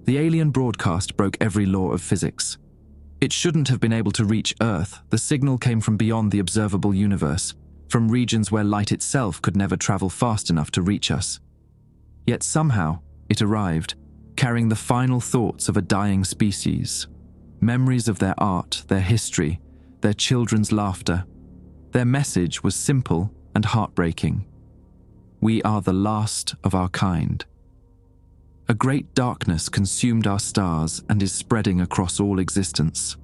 The alien broadcast broke every law of physics. It shouldn't have been able to reach Earth. The signal came from beyond the observable universe, from regions where light itself could never travel fast enough to reach us. Yet somehow, it arrived, carrying the final thoughts of a dying species. Memories of their art, their history, their children's laughter. Their message was simple and heartbreaking. We are the last of our kind. A great darkness consumed our stars and is spreading across all existence.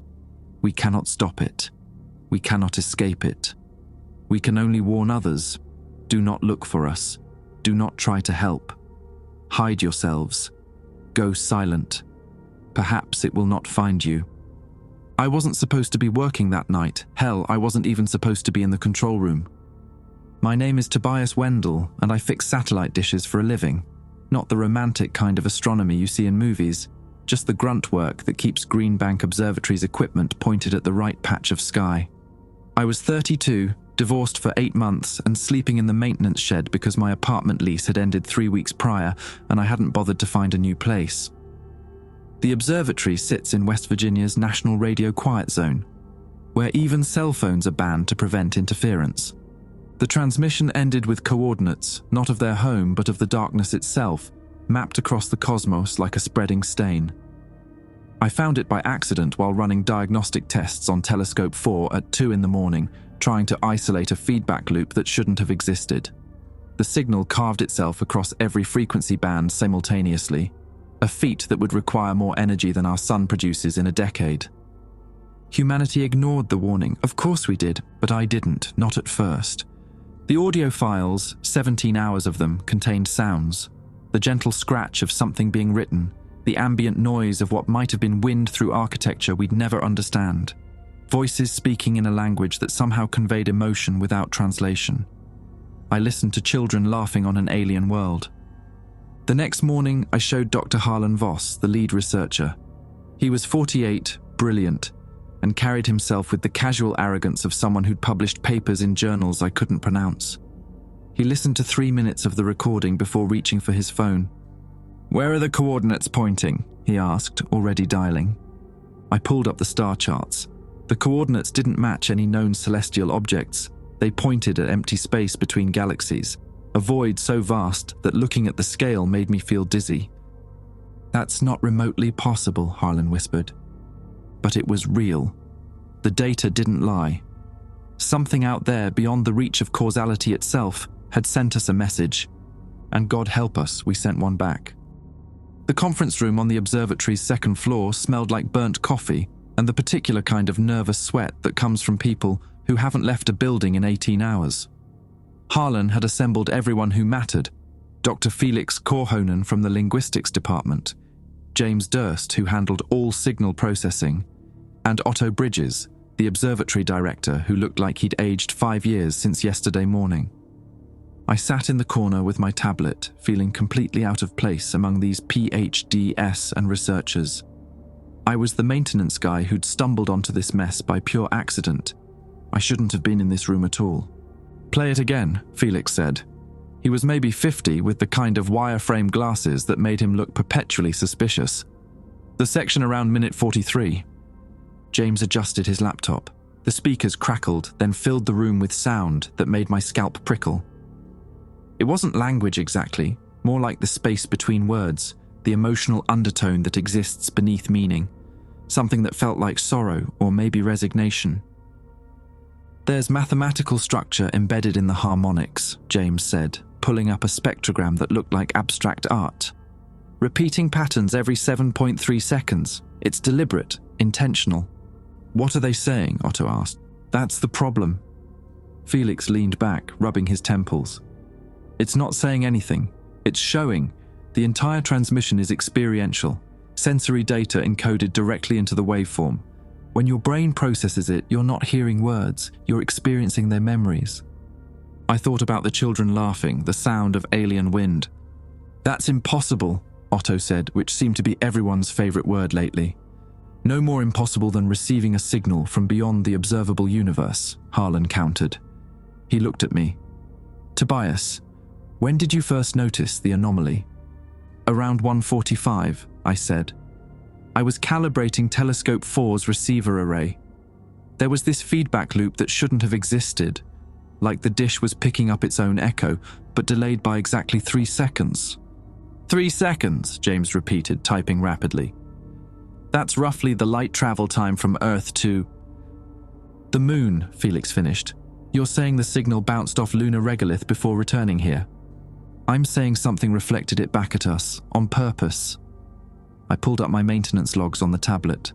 We cannot stop it. We cannot escape it. We can only warn others. Do not look for us. Do not try to help. Hide yourselves. Go silent. Perhaps it will not find you. I wasn't supposed to be working that night. Hell, I wasn't even supposed to be in the control room. My name is Tobias Wendell, and I fix satellite dishes for a living. Not the romantic kind of astronomy you see in movies, just the grunt work that keeps Green Bank Observatory's equipment pointed at the right patch of sky. I was 32, divorced for 8 months, and sleeping in the maintenance shed because my apartment lease had ended 3 weeks prior and I hadn't bothered to find a new place. The observatory sits in West Virginia's National Radio Quiet Zone, where even cell phones are banned to prevent interference. The transmission ended with coordinates, not of their home but of the darkness itself, mapped across the cosmos like a spreading stain. I found it by accident while running diagnostic tests on Telescope 4 at 2 in the morning, trying to isolate a feedback loop that shouldn't have existed. The signal carved itself across every frequency band simultaneously, a feat that would require more energy than our sun produces in a decade. Humanity ignored the warning. Of course we did, but I didn't, not at first. The audio files, 17 hours of them, contained sounds. The gentle scratch of something being written, the ambient noise of what might have been wind through architecture we'd never understand. Voices speaking in a language that somehow conveyed emotion without translation. I listened to children laughing on an alien world. The next morning, I showed Dr. Harlan Voss, the lead researcher. He was 48, brilliant, and carried himself with the casual arrogance of someone who'd published papers in journals I couldn't pronounce. He listened to 3 minutes of the recording before reaching for his phone. "Where are the coordinates pointing?" he asked, already dialing. I pulled up the star charts. The coordinates didn't match any known celestial objects. They pointed at empty space between galaxies, a void so vast that looking at the scale made me feel dizzy. "That's not remotely possible," Harlan whispered. But it was real. The data didn't lie. Something out there beyond the reach of causality itself had sent us a message. And God help us, we sent one back. The conference room on the observatory's second floor smelled like burnt coffee and the particular kind of nervous sweat that comes from people who haven't left a building in 18 hours. Harlan had assembled everyone who mattered. Dr. Felix Korhonen from the linguistics department, James Durst, who handled all signal processing, and Otto Bridges, the observatory director who looked like he'd aged 5 years since yesterday morning. I sat in the corner with my tablet, feeling completely out of place among these PhDs and researchers. I was the maintenance guy who'd stumbled onto this mess by pure accident. I shouldn't have been in this room at all. "Play it again," Felix said. He was maybe 50 with the kind of wireframe glasses that made him look perpetually suspicious. "The section around minute 43. James adjusted his laptop. The speakers crackled, then filled the room with sound that made my scalp prickle. It wasn't language exactly, more like the space between words, the emotional undertone that exists beneath meaning, something that felt like sorrow or maybe resignation. "There's mathematical structure embedded in the harmonics," James said, pulling up a spectrogram that looked like abstract art. "Repeating patterns every 7.3 seconds. It's deliberate, intentional." "What are they saying?" Otto asked. "That's the problem." Felix leaned back, rubbing his temples. "It's not saying anything. It's showing. The entire transmission is experiential, sensory data encoded directly into the waveform. When your brain processes it, you're not hearing words, you're experiencing their memories." I thought about the children laughing, the sound of alien wind. "That's impossible," Otto said, which seemed to be everyone's favorite word lately. "No more impossible than receiving a signal from beyond the observable universe," Harlan countered. He looked at me. "Tobias, when did you first notice the anomaly?" "Around 1:45, I said. I was calibrating Telescope 4's receiver array. There was this feedback loop that shouldn't have existed, like the dish was picking up its own echo, but delayed by exactly 3 seconds. 3 seconds, James repeated, typing rapidly. That's roughly the light travel time from Earth to... The moon, Felix finished. You're saying the signal bounced off lunar regolith before returning here. I'm saying something reflected it back at us, on purpose. I pulled up my maintenance logs on the tablet.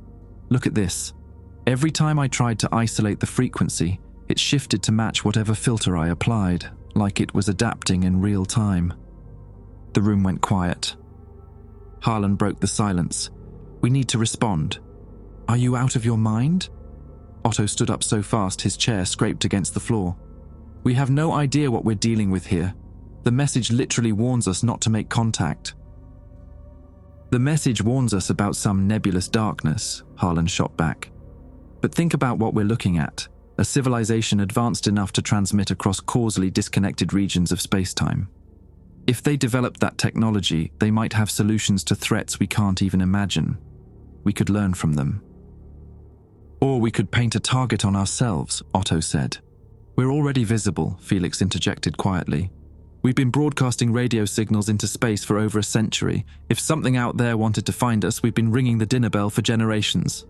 Look at this. Every time I tried to isolate the frequency, it shifted to match whatever filter I applied, like it was adapting in real time. The room went quiet. Harlan broke the silence. We need to respond. Are you out of your mind? Otto stood up so fast his chair scraped against the floor. We have no idea what we're dealing with here. The message literally warns us not to make contact. The message warns us about some nebulous darkness, Harlan shot back. But think about what we're looking at. A civilization advanced enough to transmit across causally disconnected regions of space-time. If they developed that technology, they might have solutions to threats we can't even imagine. We could learn from them. Or we could paint a target on ourselves, Otto said. We're already visible, Felix interjected quietly. We've been broadcasting radio signals into space for over a century. If something out there wanted to find us, we've been ringing the dinner bell for generations.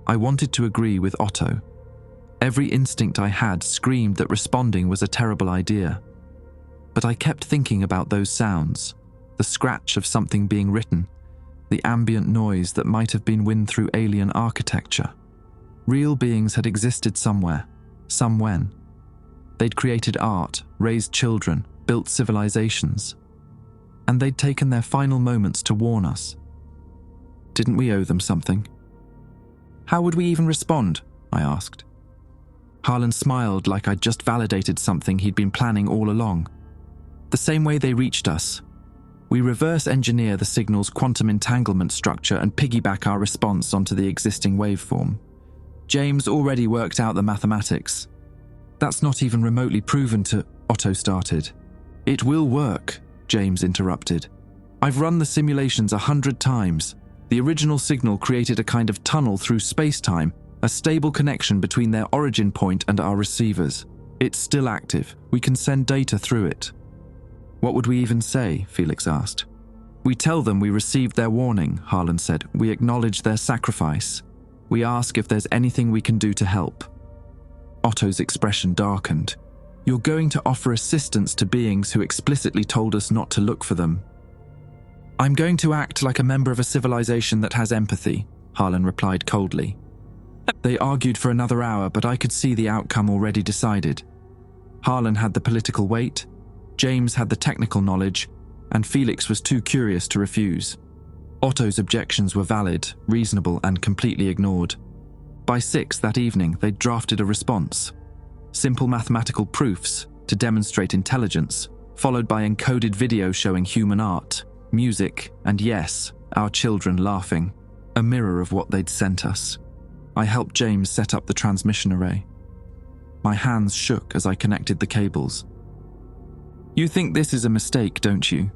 I wanted to agree with Otto. Every instinct I had screamed that responding was a terrible idea. But I kept thinking about those sounds, the scratch of something being written, the ambient noise that might have been wind through alien architecture. Real beings had existed somewhere, somewhen. They'd created art, raised children, built civilizations. And they'd taken their final moments to warn us. Didn't we owe them something? How would we even respond? I asked. Harlan smiled like I'd just validated something he'd been planning all along. The same way they reached us. We reverse engineer the signal's quantum entanglement structure and piggyback our response onto the existing waveform. James already worked out the mathematics. That's not even remotely proven to... Otto started. It will work, James interrupted. I've run the simulations 100 times. The original signal created a kind of tunnel through space-time, a stable connection between their origin point and our receivers. It's still active. We can send data through it. What would we even say? Felix asked. We tell them we received their warning, Harlan said. We acknowledge their sacrifice. We ask if there's anything we can do to help. Otto's expression darkened. You're going to offer assistance to beings who explicitly told us not to look for them. I'm going to act like a member of a civilization that has empathy, Harlan replied coldly. They argued for another hour, but I could see the outcome already decided. Harlan had the political weight, James had the technical knowledge, and Felix was too curious to refuse. Otto's objections were valid, reasonable, and completely ignored. By 6 that evening, they'd drafted a response. Simple mathematical proofs to demonstrate intelligence, followed by encoded video showing human art, music, and yes, our children laughing. A mirror of what they'd sent us. I helped James set up the transmission array. My hands shook as I connected the cables. You think this is a mistake, don't you?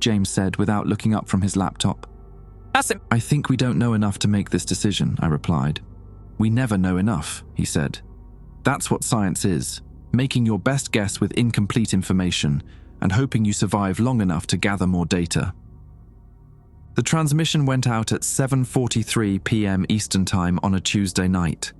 James said without looking up from his laptop. I think we don't know enough to make this decision, I replied. We never know enough, he said. That's what science is, making your best guess with incomplete information and hoping you survive long enough to gather more data. The transmission went out at 7:43 p.m. Eastern Time on a Tuesday night.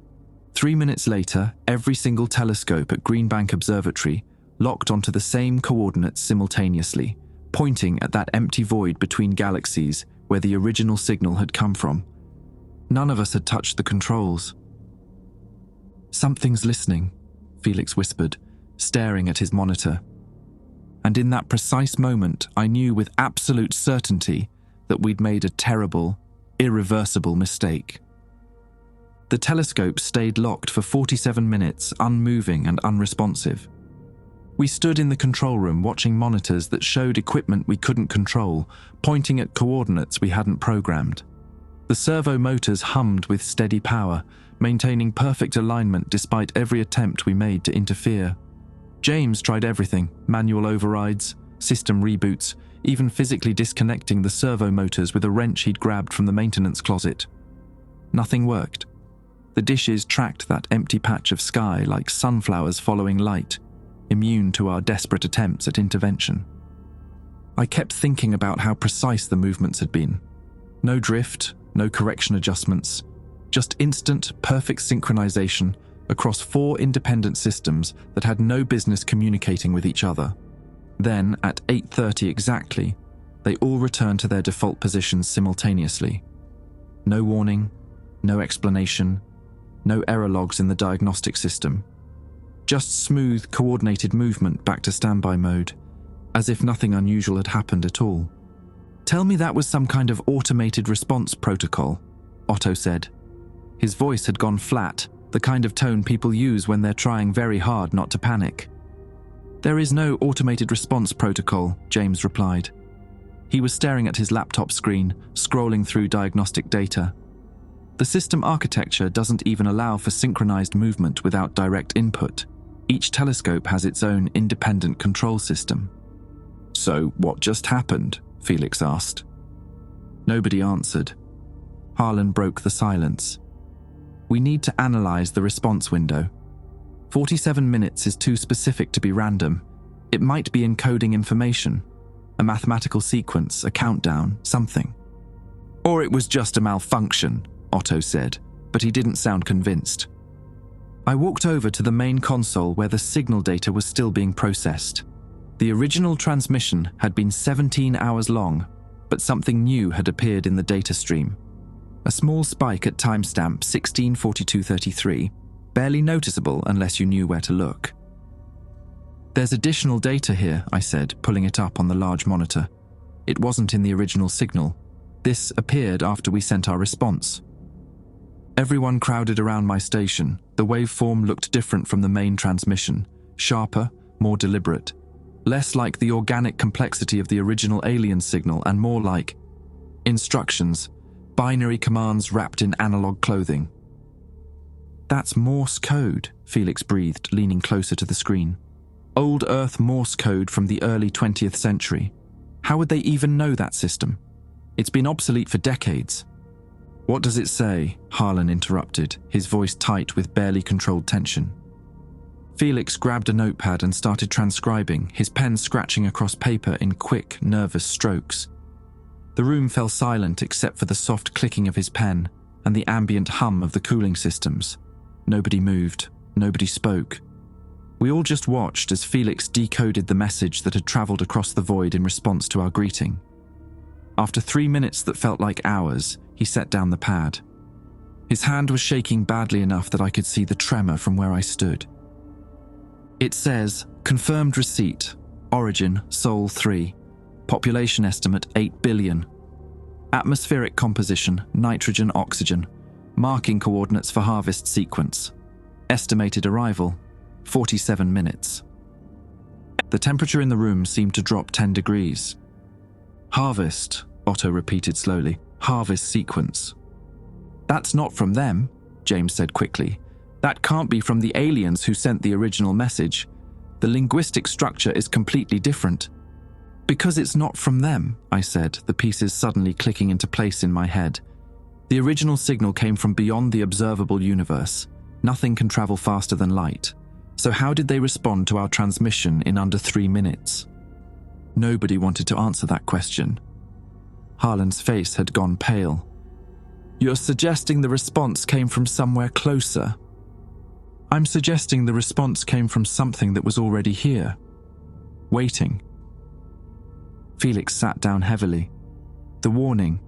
3 minutes later, every single telescope at Green Bank Observatory locked onto the same coordinates simultaneously, pointing at that empty void between galaxies where the original signal had come from. None of us had touched the controls. Something's listening, Felix whispered, staring at his monitor. And in that precise moment, I knew with absolute certainty that we'd made a terrible, irreversible mistake. The telescope stayed locked for 47 minutes, unmoving and unresponsive. We stood in the control room watching monitors that showed equipment we couldn't control, pointing at coordinates we hadn't programmed. The servo motors hummed with steady power, maintaining perfect alignment despite every attempt we made to interfere. James tried everything, manual overrides, system reboots, even physically disconnecting the servo motors with a wrench he'd grabbed from the maintenance closet. Nothing worked. The dishes tracked that empty patch of sky like sunflowers following light, immune to our desperate attempts at intervention. I kept thinking about how precise the movements had been. No drift, no correction adjustments, just instant, perfect synchronization across 4 independent systems that had no business communicating with each other. Then, at 8:30 exactly, they all returned to their default positions simultaneously. No warning, no explanation, no error logs in the diagnostic system. Just smooth, coordinated movement back to standby mode, as if nothing unusual had happened at all. "Tell me that was some kind of automated response protocol," Otto said. His voice had gone flat, the kind of tone people use when they're trying very hard not to panic. "There is no automated response protocol," James replied. He was staring at his laptop screen, scrolling through diagnostic data. "The system architecture doesn't even allow for synchronized movement without direct input. Each telescope has its own independent control system." "So what just happened?" Felix asked. Nobody answered. Harlan broke the silence. "We need to analyze the response window. 47 minutes is too specific to be random. It might be encoding information, a mathematical sequence, a countdown, something." "Or it was just a malfunction," Otto said, but he didn't sound convinced. I walked over to the main console where the signal data was still being processed. The original transmission had been 17 hours long, but something new had appeared in the data stream. A small spike at timestamp 16:42:33, barely noticeable unless you knew where to look. "There's additional data here," I said, pulling it up on the large monitor. "It wasn't in the original signal. This appeared after we sent our response." Everyone crowded around my station. The waveform looked different from the main transmission, sharper, more deliberate, less like the organic complexity of the original alien signal and more like instructions, binary commands wrapped in analog clothing. "That's Morse code," Felix breathed, leaning closer to the screen. "Old Earth Morse code from the early 20th century. How would they even know that system? It's been obsolete for decades." "What does it say?" Harlan interrupted, his voice tight with barely controlled tension. Felix grabbed a notepad and started transcribing, his pen scratching across paper in quick, nervous strokes. The room fell silent except for the soft clicking of his pen and the ambient hum of the cooling systems. Nobody moved, nobody spoke. We all just watched as Felix decoded the message that had traveled across the void in response to our greeting. After 3 minutes that felt like hours, he set down the pad. His hand was shaking badly enough that I could see the tremor from where I stood. "It says, confirmed receipt, origin, Sol 3, population estimate 8 billion. Atmospheric composition, nitrogen, oxygen, marking coordinates for harvest sequence. Estimated arrival, 47 minutes. The temperature in the room seemed to drop 10 degrees. "Harvest," Otto repeated slowly. "Harvest sequence." "That's not from them," James said quickly. "That can't be from the aliens who sent the original message. The linguistic structure is completely different." "Because it's not from them," I said, the pieces suddenly clicking into place in my head. "The original signal came from beyond the observable universe. Nothing can travel faster than light. So how did they respond to our transmission in under 3 minutes?" Nobody wanted to answer that question. Harlan's face had gone pale. "You're suggesting the response came from somewhere closer?" "I'm suggesting the response came from something that was already here, waiting." Felix sat down heavily. The warning,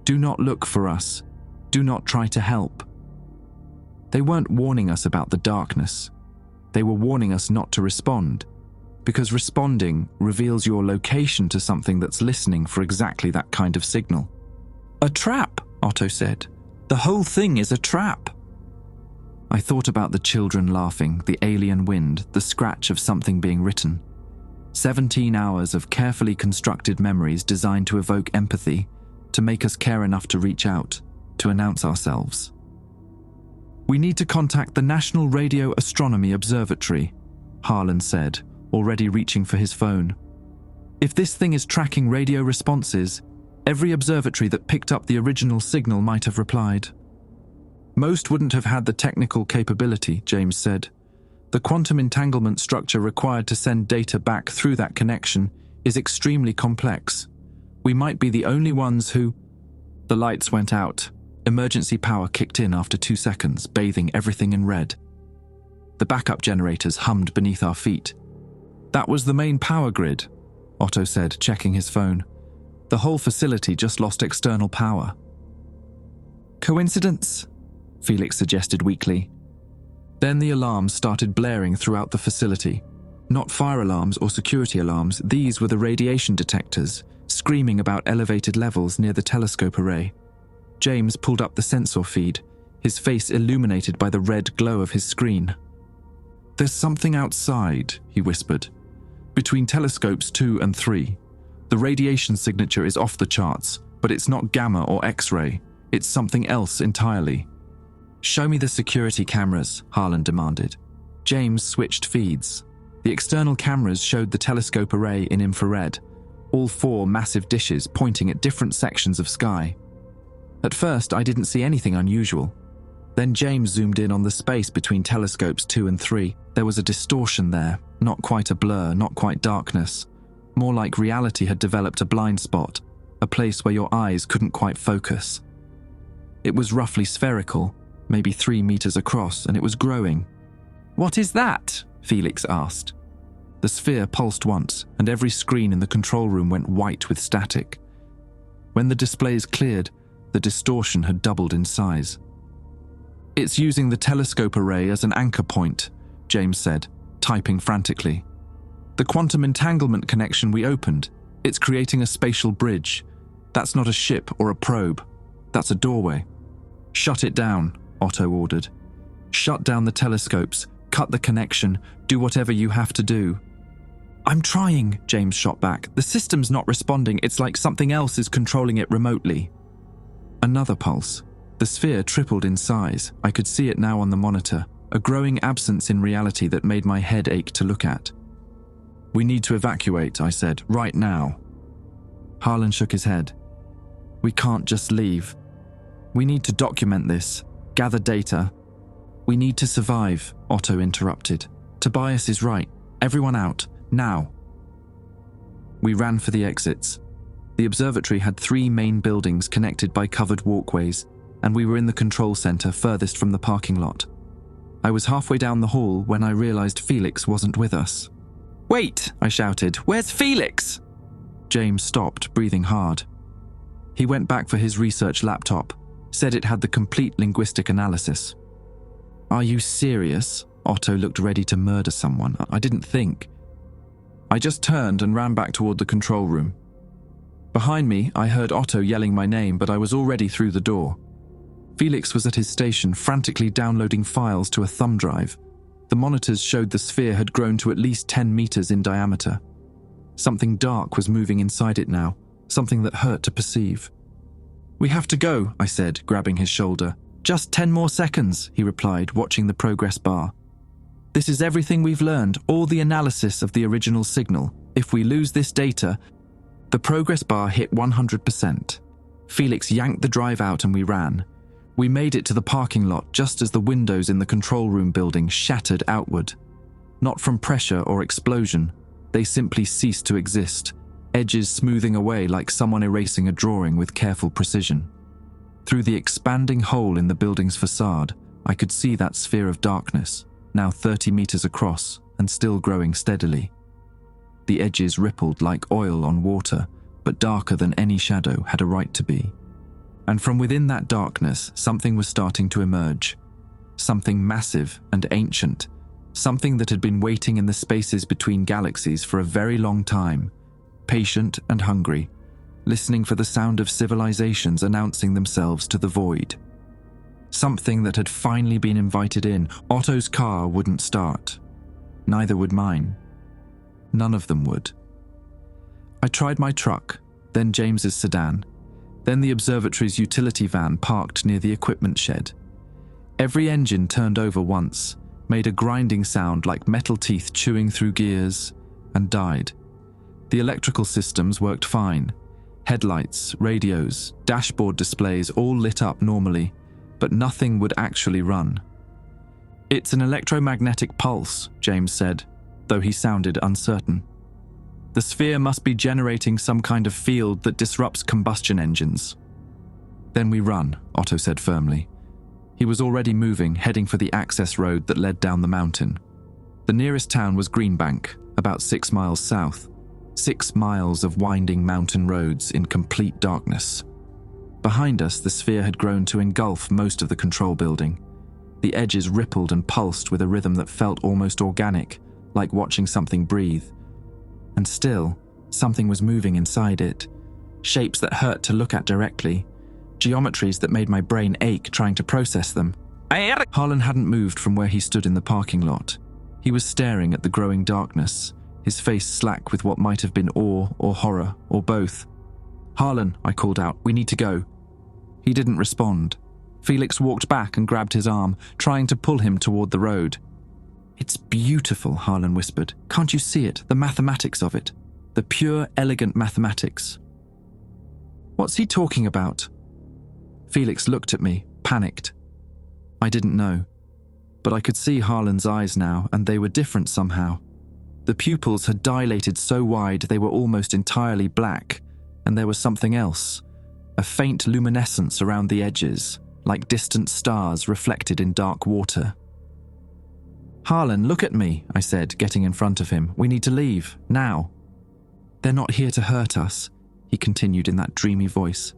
"Do not look for us. Do not try to help." They weren't warning us about the darkness. They were warning us not to respond, because responding reveals your location to something that's listening for exactly that kind of signal. "A trap," Otto said. "The whole thing is a trap." I thought about the children laughing, the alien wind, the scratch of something being written. 17 hours of carefully constructed memories designed to evoke empathy, to make us care enough to reach out, to announce ourselves. "We need to contact the National Radio Astronomy Observatory," Harlan said, already reaching for his phone. If this thing is tracking radio responses, every observatory that picked up the original signal might have replied. Most wouldn't have had the technical capability, James said. The quantum entanglement structure required to send data back through that connection is extremely complex. We might be the only ones who... The lights went out. Emergency power kicked in after 2 seconds, bathing everything in red. The backup generators hummed beneath our feet. That was the main power grid, Otto said, checking his phone. The whole facility just lost external power. Coincidence? Felix suggested weakly. Then the alarms started blaring throughout the facility. Not fire alarms or security alarms, these were the radiation detectors, screaming about elevated levels near the telescope array. James pulled up the sensor feed, his face illuminated by the red glow of his screen. There's something outside, he whispered. Between telescopes 2 and 3. The radiation signature is off the charts, but it's not gamma or X-ray. It's something else entirely. Show me the security cameras, Harlan demanded. James switched feeds. The external cameras showed the telescope array in infrared, all 4 massive dishes pointing at different sections of sky. At first, I didn't see anything unusual. Then James zoomed in on the space between telescopes 2 and 3. There was a distortion there, not quite a blur, not quite darkness. More like reality had developed a blind spot, a place where your eyes couldn't quite focus. It was roughly spherical, maybe 3 meters across, and it was growing. What is that? Felix asked. The sphere pulsed once, and every screen in the control room went white with static. When the displays cleared, the distortion had doubled in size. It's using the telescope array as an anchor point, James said, typing frantically. The quantum entanglement connection we opened, it's creating a spatial bridge. That's not a ship or a probe. That's a doorway. Shut it down, Otto ordered. Shut down the telescopes, cut the connection, do whatever you have to do. I'm trying, James shot back. The system's not responding. It's like something else is controlling it remotely. Another pulse. The sphere tripled in size. I could see it now on the monitor, a growing absence in reality that made my head ache to look at. We need to evacuate, I said, right now. Harlan shook his head. We can't just leave. We need to document this, gather data. We need to survive, Otto interrupted. Tobias is right. Everyone out, now. We ran for the exits. The observatory had 3 main buildings connected by covered walkways, and we were in the control center furthest from the parking lot. I was halfway down the hall when I realized Felix wasn't with us. Wait, I shouted. Where's Felix? James stopped, breathing hard. He went back for his research laptop, said it had the complete linguistic analysis. Are you serious? Otto looked ready to murder someone. I didn't think. I just turned and ran back toward the control room. Behind me, I heard Otto yelling my name, but I was already through the door. Felix was at his station, frantically downloading files to a thumb drive. The monitors showed the sphere had grown to at least 10 meters in diameter. Something dark was moving inside it now, something that hurt to perceive. We have to go, I said, grabbing his shoulder. Just 10 more seconds, he replied, watching the progress bar. This is everything we've learned, all the analysis of the original signal. If we lose this data... The progress bar hit 100%. Felix yanked the drive out and we ran. We made it to the parking lot just as the windows in the control room building shattered outward. Not from pressure or explosion. They simply ceased to exist, edges smoothing away like someone erasing a drawing with careful precision. Through the expanding hole in the building's facade, I could see that sphere of darkness, now 30 meters across and still growing steadily. The edges rippled like oil on water, but darker than any shadow had a right to be. And from within that darkness, something was starting to emerge. Something massive and ancient. Something that had been waiting in the spaces between galaxies for a very long time, patient and hungry, listening for the sound of civilizations announcing themselves to the void. Something that had finally been invited in. Otto's car wouldn't start. Neither would mine. None of them would. I tried my truck, then James's sedan, then the observatory's utility van parked near the equipment shed. Every engine turned over once, made a grinding sound like metal teeth chewing through gears, and died. The electrical systems worked fine. Headlights, radios, dashboard displays all lit up normally, but nothing would actually run. "It's an electromagnetic pulse," James said, though he sounded uncertain. "The sphere must be generating some kind of field that disrupts combustion engines." "Then we run," Otto said firmly. He was already moving, heading for the access road that led down the mountain. The nearest town was Greenbank, about 6 miles south. 6 miles of winding mountain roads in complete darkness. Behind us, the sphere had grown to engulf most of the control building. The edges rippled and pulsed with a rhythm that felt almost organic, like watching something breathe. And still, something was moving inside it. Shapes that hurt to look at directly. Geometries that made my brain ache trying to process them. Harlan hadn't moved from where he stood in the parking lot. He was staring at the growing darkness, his face slack with what might have been awe or horror, or both. "Harlan," I called out, "we need to go." He didn't respond. Felix walked back and grabbed his arm, trying to pull him toward the road. "It's beautiful," Harlan whispered. "Can't you see it? The mathematics of it. The pure, elegant mathematics." "What's he talking about?" Felix looked at me, panicked. I didn't know, but I could see Harlan's eyes now, and they were different somehow. The pupils had dilated so wide they were almost entirely black, and there was something else, a faint luminescence around the edges, like distant stars reflected in dark water. "Harlan, look at me," I said, getting in front of him. "We need to leave, now." "They're not here to hurt us," he continued in that dreamy voice.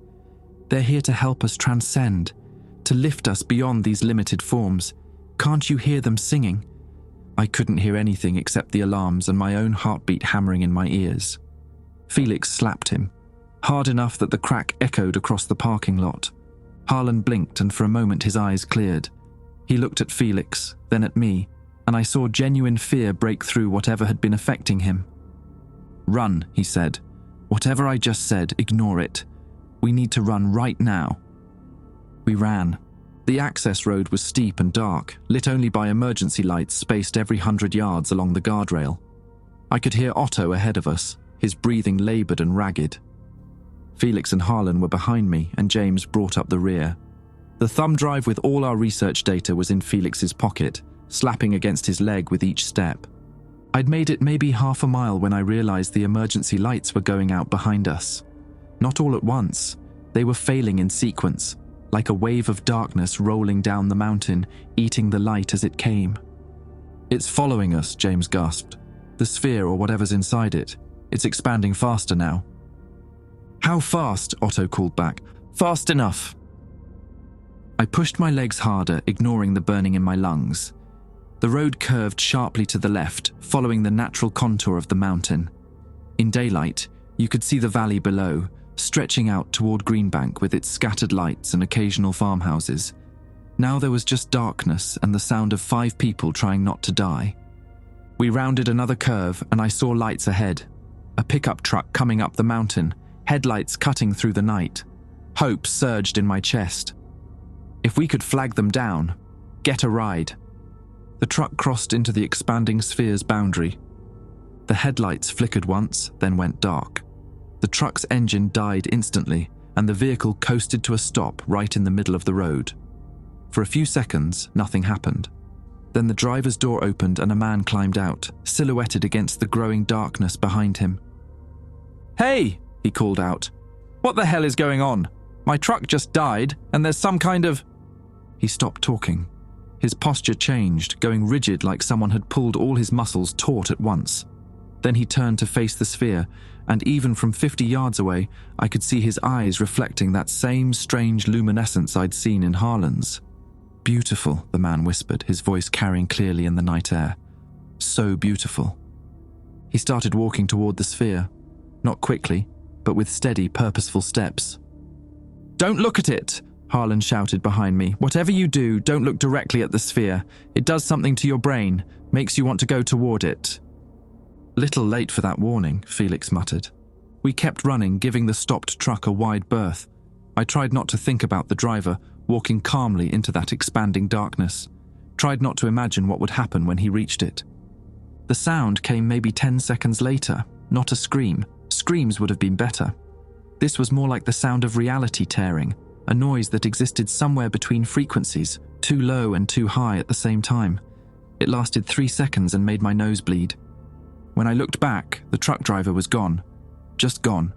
"They're here to help us transcend, to lift us beyond these limited forms. Can't you hear them singing?" I couldn't hear anything except the alarms and my own heartbeat hammering in my ears. Felix slapped him, hard enough that the crack echoed across the parking lot. Harlan blinked, and for a moment his eyes cleared. He looked at Felix, then at me, and I saw genuine fear break through whatever had been affecting him. "Run," he said. "Whatever I just said, ignore it. We need to run right now." We ran. The access road was steep and dark, lit only by emergency lights spaced every 100 yards along the guardrail. I could hear Otto ahead of us, his breathing labored and ragged. Felix and Harlan were behind me, and James brought up the rear. The thumb drive with all our research data was in Felix's pocket, slapping against his leg with each step. I'd made it maybe half a mile when I realized the emergency lights were going out behind us. Not all at once. They were failing in sequence, like a wave of darkness rolling down the mountain, eating the light as it came. "It's following us," James gasped. "The sphere or whatever's inside it. It's expanding faster now." "How fast?" Otto called back. "Fast enough." I pushed my legs harder, ignoring the burning in my lungs. The road curved sharply to the left, following the natural contour of the mountain. In daylight, you could see the valley below, stretching out toward Greenbank with its scattered lights and occasional farmhouses. Now there was just darkness and the sound of 5 people trying not to die. We rounded another curve, and I saw lights ahead. A pickup truck coming up the mountain, headlights cutting through the night. Hope surged in my chest. If we could flag them down, get a ride. The truck crossed into the expanding sphere's boundary. The headlights flickered once, then went dark. The truck's engine died instantly, and the vehicle coasted to a stop right in the middle of the road. For a few seconds, nothing happened. Then the driver's door opened and a man climbed out, silhouetted against the growing darkness behind him. "Hey!" he called out. "What the hell is going on? My truck just died, and there's some kind of—" He stopped talking. His posture changed, going rigid like someone had pulled all his muscles taut at once. Then he turned to face the sphere, and even from 50 yards away, I could see his eyes reflecting that same strange luminescence I'd seen in Harlan's. "Beautiful," the man whispered, his voice carrying clearly in the night air. "So beautiful." He started walking toward the sphere, not quickly, but with steady, purposeful steps. "Don't look at it!" Harlan shouted behind me. "Whatever you do, don't look directly at the sphere. It does something to your brain, makes you want to go toward it." "Little late for that warning," Felix muttered. We kept running, giving the stopped truck a wide berth. I tried not to think about the driver, walking calmly into that expanding darkness. Tried not to imagine what would happen when he reached it. The sound came maybe 10 seconds later, not a scream. Screams would have been better. This was more like the sound of reality tearing, a noise that existed somewhere between frequencies, too low and too high at the same time. It lasted 3 seconds and made my nose bleed. When I looked back, the truck driver was gone. Just gone.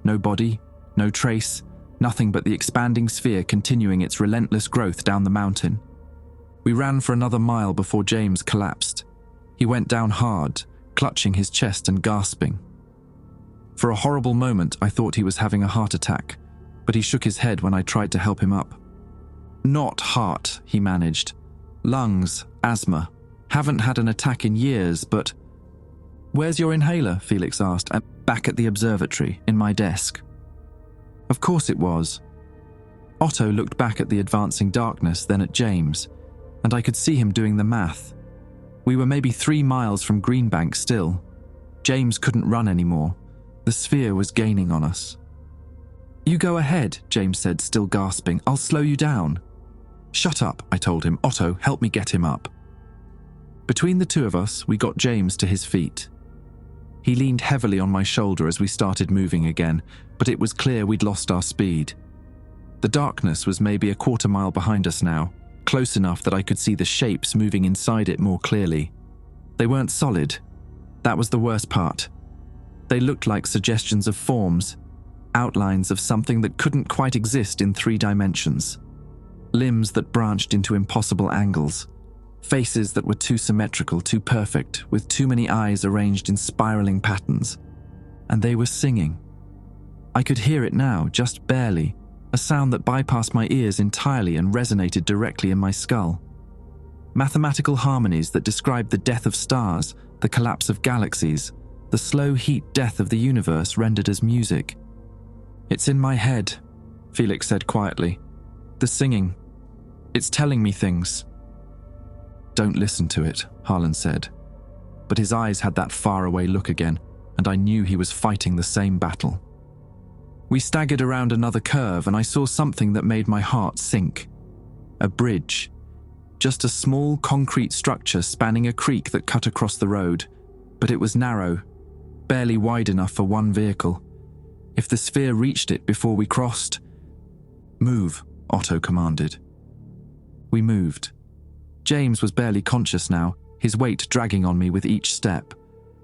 No body, no trace, nothing but the expanding sphere continuing its relentless growth down the mountain. We ran for another mile before James collapsed. He went down hard, clutching his chest and gasping. For a horrible moment, I thought he was having a heart attack, but he shook his head when I tried to help him up. Not heart, he managed. Lungs, asthma. Haven't had an attack in years, but... "Where's your inhaler?" Felix asked. "I'm back at the observatory, in my desk." Of course it was. Otto looked back at the advancing darkness, then at James, and I could see him doing the math. We were maybe 3 miles from Greenbank still. James couldn't run anymore. The sphere was gaining on us. "You go ahead," James said, still gasping. "I'll slow you down." "Shut up," I told him. "Otto, help me get him up." Between the two of us, we got James to his feet. He leaned heavily on my shoulder as we started moving again, but it was clear we'd lost our speed. The darkness was maybe a 1/4 mile behind us now, close enough that I could see the shapes moving inside it more clearly. They weren't solid. That was the worst part. They looked like suggestions of forms, outlines of something that couldn't quite exist in 3 dimensions. Limbs that branched into impossible angles. Faces that were too symmetrical, too perfect, with too many eyes arranged in spiraling patterns. And they were singing. I could hear it now, just barely, a sound that bypassed my ears entirely and resonated directly in my skull. Mathematical harmonies that described the death of stars, the collapse of galaxies, the slow heat death of the universe rendered as music. "It's in my head," Felix said quietly. "The singing. It's telling me things." "Don't listen to it," Harlan said. But his eyes had that faraway look again, and I knew he was fighting the same battle. We staggered around another curve, and I saw something that made my heart sink. A bridge. Just a small concrete structure spanning a creek that cut across the road, but it was narrow, barely wide enough for one vehicle. If the sphere reached it before we crossed... "Move," Otto commanded. We moved. James was barely conscious now, his weight dragging on me with each step.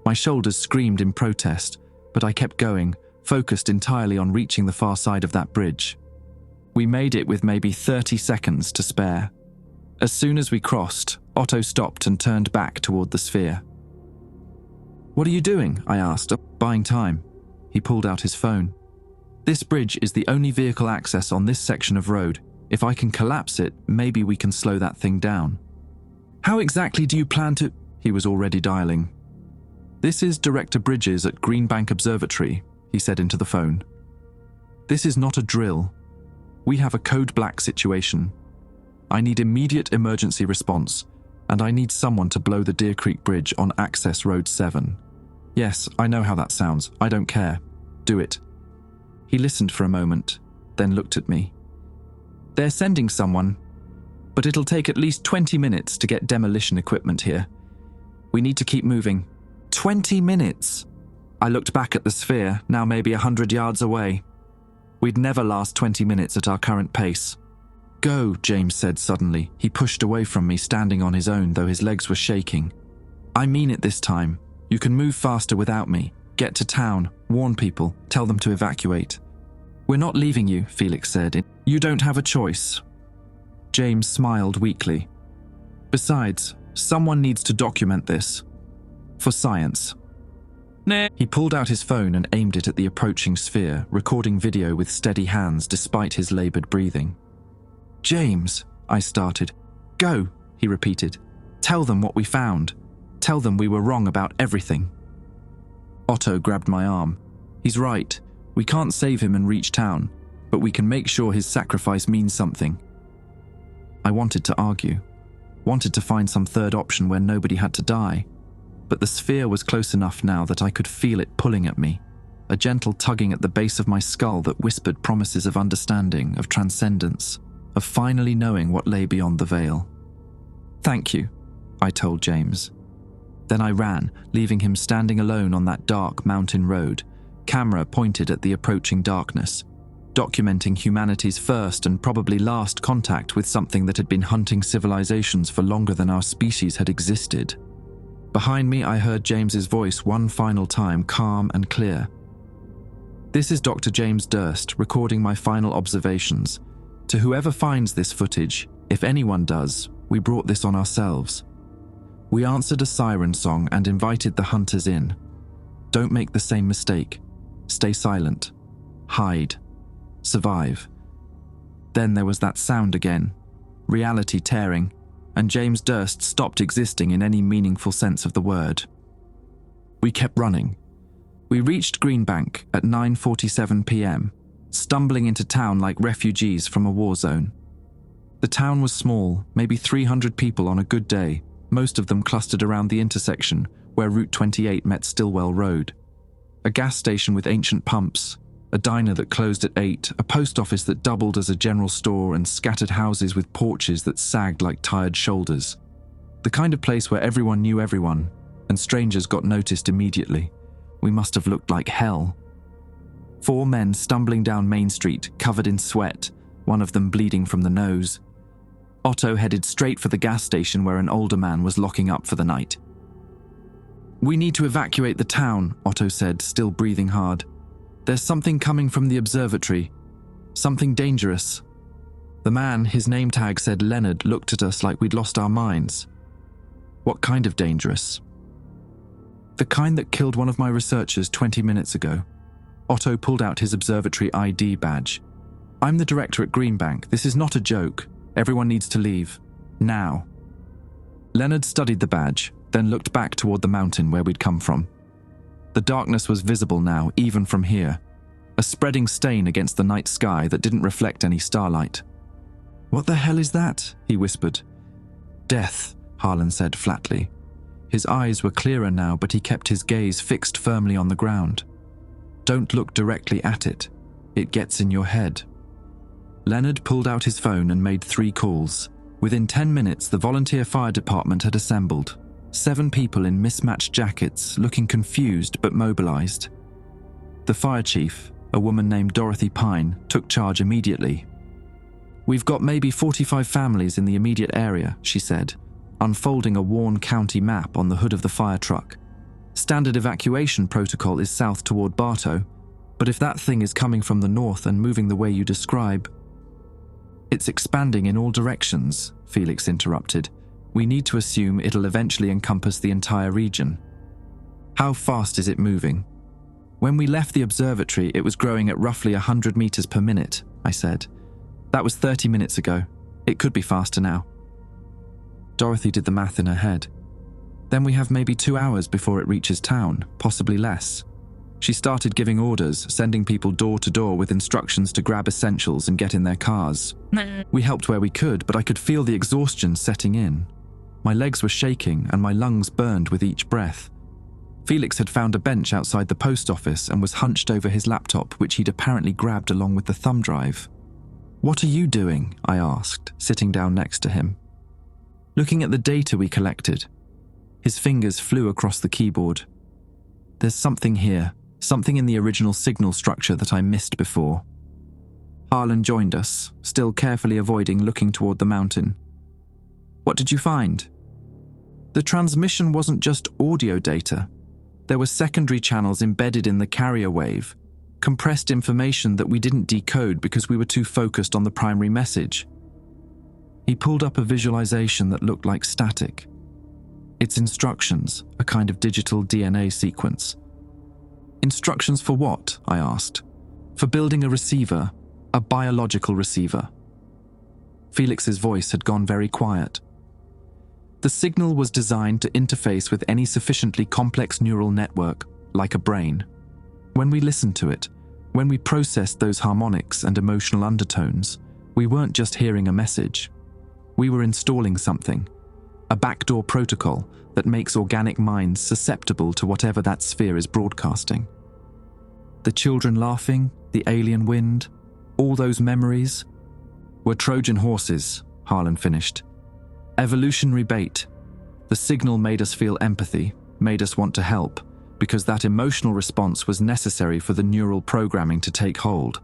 My shoulders screamed in protest, but I kept going, focused entirely on reaching the far side of that bridge. We made it with maybe 30 seconds to spare. As soon as we crossed, Otto stopped and turned back toward the sphere. "What are you doing?" I asked, buying time. He pulled out his phone. "This bridge is the only vehicle access on this section of road. If I can collapse it, maybe we can slow that thing down." "How exactly do you plan to—" He was already dialing. "This is Director Bridges at Greenbank Observatory," he said into the phone. "This is not a drill. We have a code black situation. I need immediate emergency response, and I need someone to blow the Deer Creek Bridge on Access Road 7. Yes, I know how that sounds. I don't care. Do it." He listened for a moment, then looked at me. "They're sending someone, but it'll take at least 20 minutes to get demolition equipment here. We need to keep moving." 20 minutes? I looked back at the sphere, now maybe 100 yards away. We'd never last 20 minutes at our current pace. "Go," James said suddenly. He pushed away from me, standing on his own, though his legs were shaking. "I mean it this time. You can move faster without me. Get to town, warn people, tell them to evacuate." "We're not leaving you," Felix said. "You don't have a choice." James smiled weakly. "Besides, someone needs to document this. For science." "Nah." He pulled out his phone and aimed it at the approaching sphere, recording video with steady hands despite his labored breathing. "James," I started. "Go," he repeated. "Tell them what we found. Tell them we were wrong about everything." Otto grabbed my arm. "He's right. We can't save him and reach town, but we can make sure his sacrifice means something." I wanted to argue, wanted to find some third option where nobody had to die, but the sphere was close enough now that I could feel it pulling at me, a gentle tugging at the base of my skull that whispered promises of understanding, of transcendence, of finally knowing what lay beyond the veil. "Thank you," I told James. Then I ran, leaving him standing alone on that dark mountain road, camera pointed at the approaching darkness, documenting humanity's first and probably last contact with something that had been hunting civilizations for longer than our species had existed. Behind me, I heard James's voice one final time, calm and clear. "This is Dr. James Durst, recording my final observations. To whoever finds this footage, if anyone does, we brought this on ourselves. We answered a siren song and invited the hunters in. Don't make the same mistake. Stay silent. Hide. Survive." Then there was that sound again, reality tearing, and James Durst stopped existing in any meaningful sense of the word. We kept running. We reached Greenbank at 9:47 p.m., stumbling into town like refugees from a war zone. The town was small, maybe 300 people on a good day, most of them clustered around the intersection where Route 28 met Stillwell Road. A gas station with ancient pumps, a diner that closed at 8, a post office that doubled as a general store, and scattered houses with porches that sagged like tired shoulders. The kind of place where everyone knew everyone, and strangers got noticed immediately. We must have looked like hell. 4 men stumbling down Main Street, covered in sweat, one of them bleeding from the nose. Otto headed straight for the gas station where an older man was locking up for the night. "We need to evacuate the town," Otto said, still breathing hard. "There's something coming from the observatory. Something dangerous." The man, his name tag said Leonard, looked at us like we'd lost our minds. "What kind of dangerous?" "The kind that killed one of my researchers 20 minutes ago." Otto pulled out his observatory ID badge. "I'm the director at Greenbank. This is not a joke. Everyone needs to leave. Now." Leonard studied the badge, then looked back toward the mountain where we'd come from. The darkness was visible now, even from here, a spreading stain against the night sky that didn't reflect any starlight. "What the hell is that?" he whispered. "Death," Harlan said flatly. His eyes were clearer now, but he kept his gaze fixed firmly on the ground. "Don't look directly at it. It gets in your head." Leonard pulled out his phone and made 3 calls. Within 10 minutes, the volunteer fire department had assembled. 7 people in mismatched jackets, looking confused but mobilized. The fire chief, a woman named Dorothy Pine, took charge immediately. "We've got maybe 45 families in the immediate area," she said, unfolding a worn county map on the hood of the fire truck. "Standard evacuation protocol is south toward Bartow, but if that thing is coming from the north and moving the way you describe—" "It's expanding in all directions," Felix interrupted. "We need to assume it'll eventually encompass the entire region." "How fast is it moving?" "When we left the observatory, it was growing at roughly 100 meters per minute, I said. "That was 30 minutes ago. It could be faster now." Dorothy did the math in her head. "Then we have maybe 2 hours before it reaches town, possibly less." She started giving orders, sending people door to door with instructions to grab essentials and get in their cars. We helped where we could, but I could feel the exhaustion setting in. My legs were shaking and my lungs burned with each breath. Felix had found a bench outside the post office and was hunched over his laptop, which he'd apparently grabbed along with the thumb drive. "What are you doing?" I asked, sitting down next to him. "Looking at the data we collected." His fingers flew across the keyboard. "There's something here. Something in the original signal structure that I missed before." Harlan joined us, still carefully avoiding looking toward the mountain. "What did you find?" "The transmission wasn't just audio data. There were secondary channels embedded in the carrier wave, compressed information that we didn't decode because we were too focused on the primary message." He pulled up a visualization that looked like static. "It's instructions, a kind of digital DNA sequence." "Instructions for what?" I asked. "For building a receiver, a biological receiver." Felix's voice had gone very quiet. "The signal was designed to interface with any sufficiently complex neural network, like a brain. When we listened to it, when we processed those harmonics and emotional undertones, we weren't just hearing a message. We were installing something, a backdoor protocol that makes organic minds susceptible to whatever that sphere is broadcasting." The children laughing, the alien wind, all those memories were Trojan horses, Harlan finished. Evolutionary bait. The signal made us feel empathy, made us want to help, because that emotional response was necessary for the neural programming to take hold.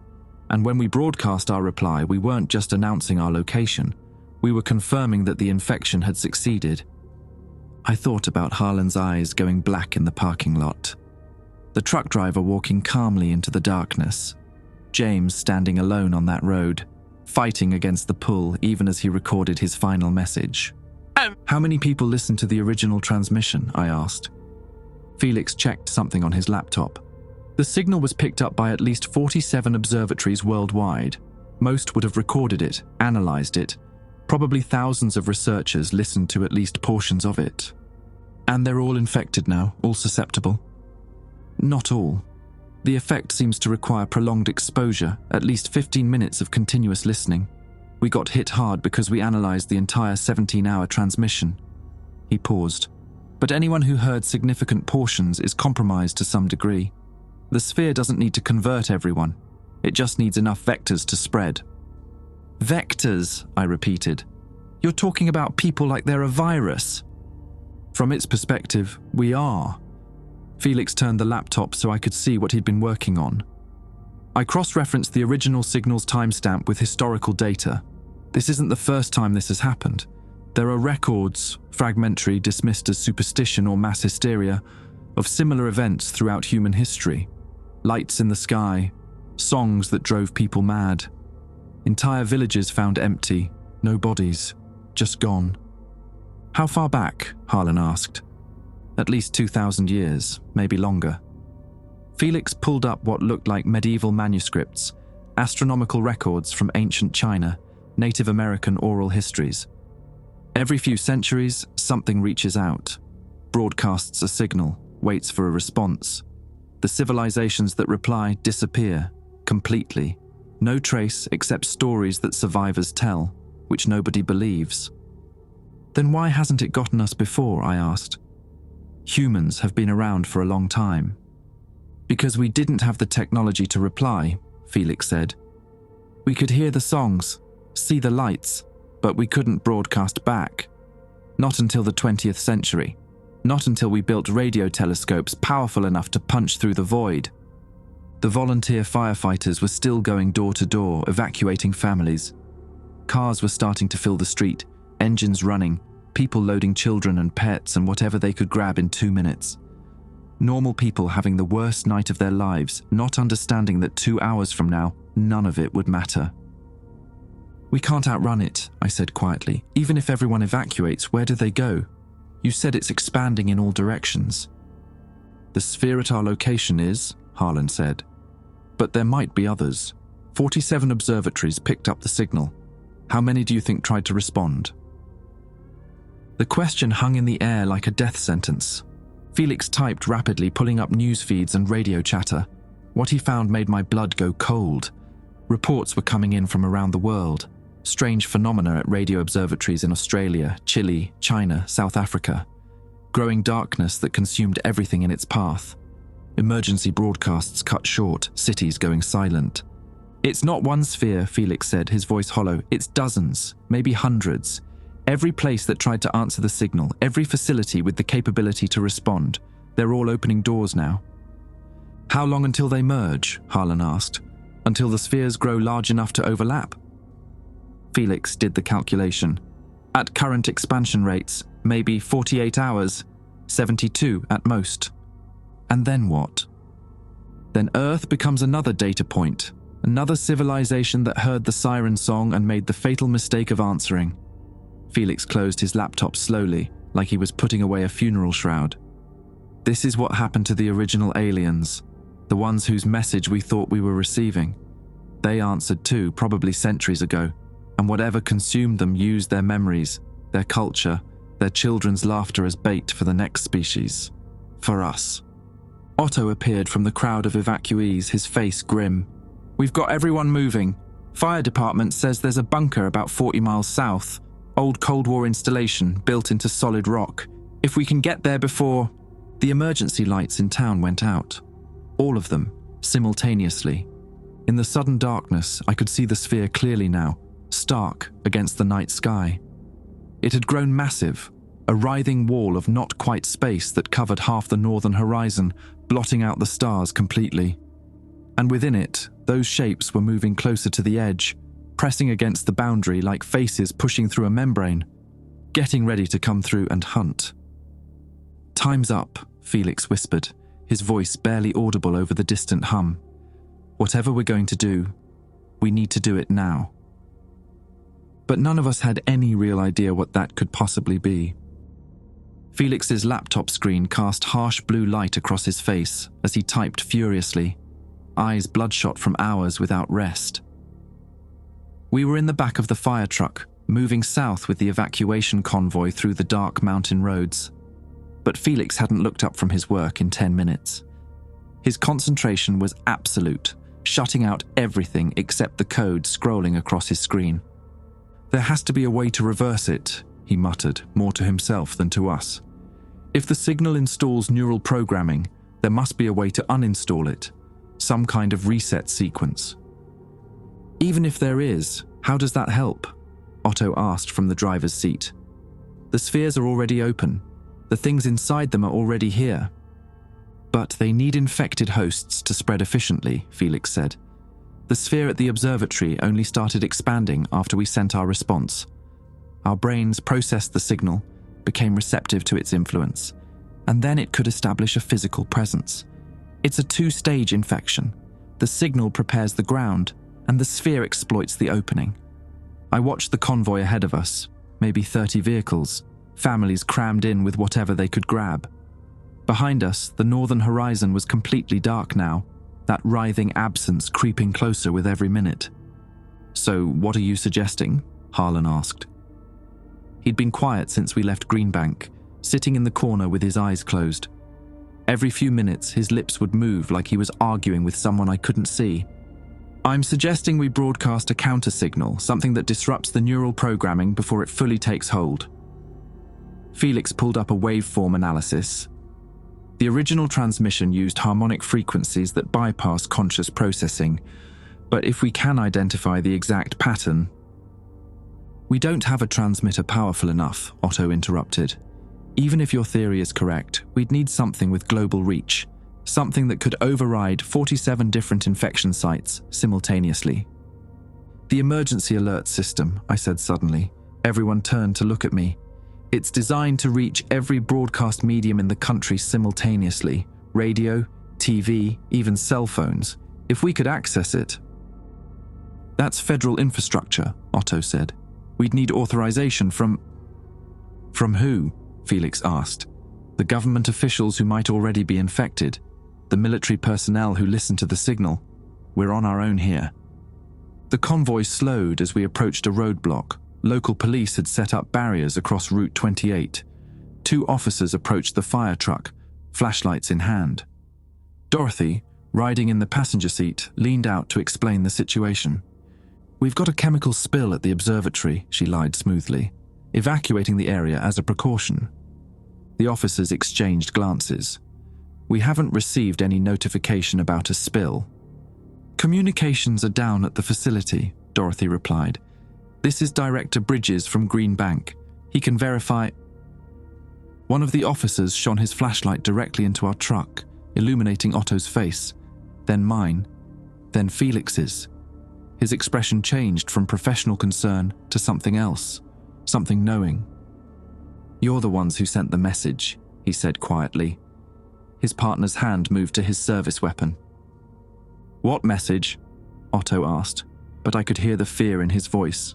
And when we broadcast our reply, we weren't just announcing our location. We were confirming that the infection had succeeded. I thought about Harlan's eyes going black in the parking lot. The truck driver walking calmly into the darkness. James standing alone on that road, fighting against the pull even as he recorded his final message. How many people listened to the original transmission? I asked. Felix checked something on his laptop. The signal was picked up by at least 47 observatories worldwide. Most would have recorded it, analyzed it. Probably thousands of researchers listened to at least portions of it. And they're all infected now, all susceptible? Not all. The effect seems to require prolonged exposure, at least 15 minutes of continuous listening. We got hit hard because we analyzed the entire 17-hour transmission. He paused. But anyone who heard significant portions is compromised to some degree. The sphere doesn't need to convert everyone. It just needs enough vectors to spread. Vectors, I repeated. You're talking about people like they're a virus. From its perspective, we are. Felix turned the laptop so I could see what he'd been working on. I cross-referenced the original signal's timestamp with historical data. This isn't the first time this has happened. There are records, fragmentary, dismissed as superstition or mass hysteria, of similar events throughout human history. Lights in the sky, songs that drove people mad. Entire villages found empty, no bodies, just gone. How far back? Harlan asked. At least 2,000 years, maybe longer. Felix pulled up what looked like medieval manuscripts, astronomical records from ancient China, Native American oral histories. Every few centuries, something reaches out, broadcasts a signal, waits for a response. The civilizations that reply disappear, completely. No trace except stories that survivors tell, which nobody believes. Then why hasn't it gotten us before? I asked. Humans have been around for a long time. Because we didn't have the technology to reply, Felix said. We could hear the songs, see the lights, but we couldn't broadcast back. Not until the 20th century. Not until we built radio telescopes powerful enough to punch through the void. The volunteer firefighters were still going door to door, evacuating families. Cars were starting to fill the street, engines running, people loading children and pets and whatever they could grab in 2 minutes. Normal people having the worst night of their lives, not understanding that 2 hours from now, none of it would matter. We can't outrun it, I said quietly. Even if everyone evacuates, where do they go? You said it's expanding in all directions. The sphere at our location is, Harlan said. But there might be others. 47 observatories picked up the signal. How many do you think tried to respond? The question hung in the air like a death sentence. Felix typed rapidly, pulling up news feeds and radio chatter. What he found made my blood go cold. Reports were coming in from around the world. Strange phenomena at radio observatories in Australia, Chile, China, South Africa. Growing darkness that consumed everything in its path. Emergency broadcasts cut short, cities going silent. It's not one sphere, Felix said, his voice hollow. It's dozens, maybe hundreds. Every place that tried to answer the signal, every facility with the capability to respond. They're all opening doors now. How long until they merge? Harlan asked. Until the spheres grow large enough to overlap? Felix did the calculation. At current expansion rates, maybe 48 hours, 72 at most. And then what? Then Earth becomes another data point, another civilization that heard the siren song and made the fatal mistake of answering. Felix closed his laptop slowly, like he was putting away a funeral shroud. This is what happened to the original aliens, the ones whose message we thought we were receiving. They answered too, probably centuries ago, and whatever consumed them used their memories, their culture, their children's laughter as bait for the next species. For us. Otto appeared from the crowd of evacuees, his face grim. We've got everyone moving. Fire department says there's a bunker about 40 miles south. Old Cold War installation built into solid rock. If we can get there before... The emergency lights in town went out. All of them, simultaneously. In the sudden darkness, I could see the sphere clearly now, stark against the night sky. It had grown massive, a writhing wall of not quite space that covered half the northern horizon, blotting out the stars completely. And within it, those shapes were moving closer to the edge, pressing against the boundary like faces pushing through a membrane, getting ready to come through and hunt. "Time's up," Felix whispered, his voice barely audible over the distant hum. "Whatever we're going to do, we need to do it now." But none of us had any real idea what that could possibly be. Felix's laptop screen cast harsh blue light across his face as he typed furiously, eyes bloodshot from hours without rest. We were in the back of the fire truck, moving south with the evacuation convoy through the dark mountain roads. But Felix hadn't looked up from his work in 10 minutes. His concentration was absolute, shutting out everything except the code scrolling across his screen. "There has to be a way to reverse it," he muttered, more to himself than to us. "If the signal installs neural programming, there must be a way to uninstall it, some kind of reset sequence." "Even if there is, how does that help?" Otto asked from the driver's seat. "The spheres are already open. The things inside them are already here." "But they need infected hosts to spread efficiently," Felix said. "The sphere at the observatory only started expanding after we sent our response. Our brains processed the signal, became receptive to its influence, and then it could establish a physical presence. It's a two-stage infection. The signal prepares the ground, and the sphere exploits the opening." I watched the convoy ahead of us, maybe 30 vehicles, families crammed in with whatever they could grab. Behind us, the northern horizon was completely dark now, that writhing absence creeping closer with every minute. "So what are you suggesting?" Harlan asked. He'd been quiet since we left Greenbank, sitting in the corner with his eyes closed. Every few minutes, his lips would move like he was arguing with someone I couldn't see. "I'm suggesting we broadcast a counter-signal, something that disrupts the neural programming before it fully takes hold." Felix pulled up a waveform analysis. The original transmission used harmonic frequencies that bypass conscious processing, but if we can identify the exact pattern... "We don't have a transmitter powerful enough," Otto interrupted. "Even if your theory is correct, we'd need something with global reach, something that could override 47 different infection sites simultaneously." "The emergency alert system," I said suddenly. Everyone turned to look at me. "It's designed to reach every broadcast medium in the country simultaneously. Radio, TV, even cell phones. If we could access it..." "That's federal infrastructure," Otto said. "We'd need authorization from..." "From who?" Felix asked. "The government officials who might already be infected. The military personnel who listen to the signal. We're on our own here." The convoy slowed as we approached a roadblock. Local police had set up barriers across Route 28. 2 officers approached the fire truck, flashlights in hand. Dorothy, riding in the passenger seat, leaned out to explain the situation. "We've got a chemical spill at the observatory," she lied smoothly, "evacuating the area as a precaution." The officers exchanged glances. "We haven't received any notification about a spill." "Communications are down at the facility," Dorothy replied. "This is Director Bridges from Green Bank. He can verify..." One of the officers shone his flashlight directly into our truck, illuminating Otto's face, then mine, then Felix's. His expression changed from professional concern to something else, something knowing. "You're the ones who sent the message," he said quietly. His partner's hand moved to his service weapon. "What message?" Otto asked, but I could hear the fear in his voice.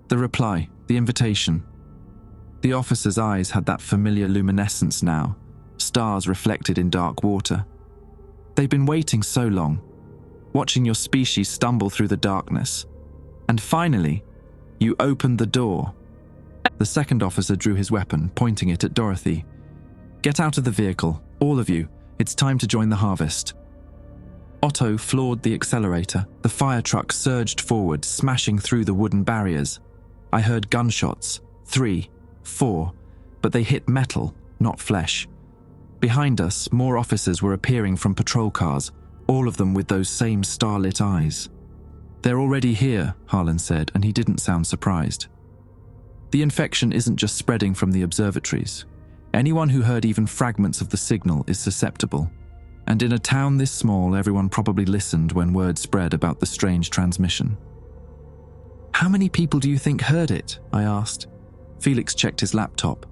"The reply, the invitation." The officer's eyes had that familiar luminescence now, stars reflected in dark water. "They've been waiting so long, watching your species stumble through the darkness. And finally, you opened the door." The second officer drew his weapon, pointing it at Dorothy. "Get out of the vehicle, all of you. It's time to join the harvest." Otto floored the accelerator. The fire truck surged forward, smashing through the wooden barriers. I heard gunshots, 3, 4, but they hit metal, not flesh. Behind us, more officers were appearing from patrol cars, all of them with those same starlit eyes. "They're already here," Harlan said, and he didn't sound surprised. The infection isn't just spreading from the observatories. Anyone who heard even fragments of the signal is susceptible. And in a town this small, everyone probably listened when word spread about the strange transmission. How many people do you think heard it? I asked. Felix checked his laptop.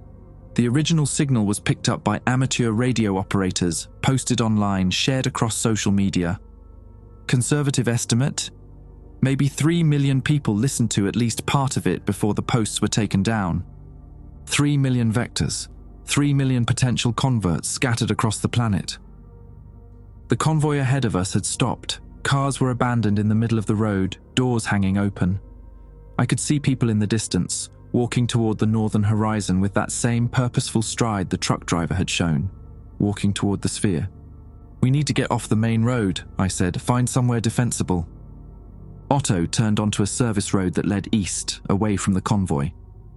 The original signal was picked up by amateur radio operators, posted online, shared across social media. Conservative estimate? Maybe 3 million people listened to at least part of it before the posts were taken down. 3 million vectors, 3 million potential converts scattered across the planet. The convoy ahead of us had stopped. Cars were abandoned in the middle of the road, doors hanging open. I could see people in the distance, walking toward the northern horizon with that same purposeful stride the truck driver had shown, walking toward the sphere. "We need to get off the main road," I said, "find somewhere defensible." Otto turned onto a service road that led east, away from the convoy.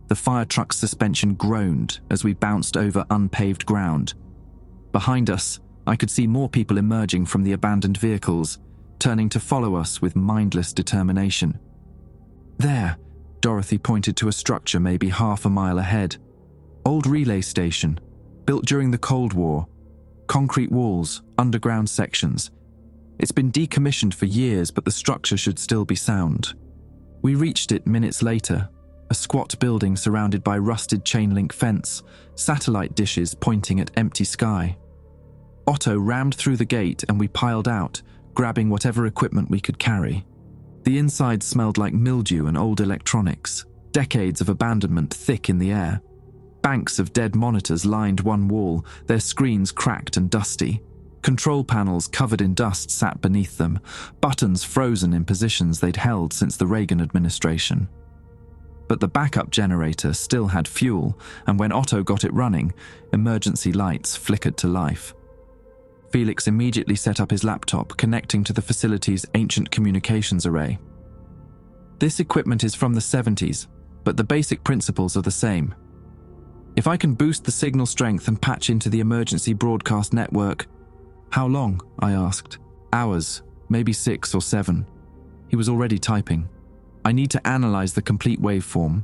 The fire truck's suspension groaned as we bounced over unpaved ground. Behind us, I could see more people emerging from the abandoned vehicles, turning to follow us with mindless determination. "There," Dorothy pointed to a structure maybe half a mile ahead. "Old relay station, built during the Cold War. Concrete walls, underground sections. It's been decommissioned for years, but the structure should still be sound." We reached it minutes later, a squat building surrounded by rusted chain-link fence, satellite dishes pointing at empty sky. Otto rammed through the gate and we piled out, grabbing whatever equipment we could carry. The inside smelled like mildew and old electronics, decades of abandonment thick in the air. Banks of dead monitors lined one wall, their screens cracked and dusty. Control panels covered in dust sat beneath them, buttons frozen in positions they'd held since the Reagan administration. But the backup generator still had fuel, and when Otto got it running, emergency lights flickered to life. Felix immediately set up his laptop, connecting to the facility's ancient communications array. "This equipment is from the 70s, but the basic principles are the same. If I can boost the signal strength and patch into the emergency broadcast network—" "How long?" I asked. "Hours, maybe 6 or 7. He was already typing. "I need to analyze the complete waveform,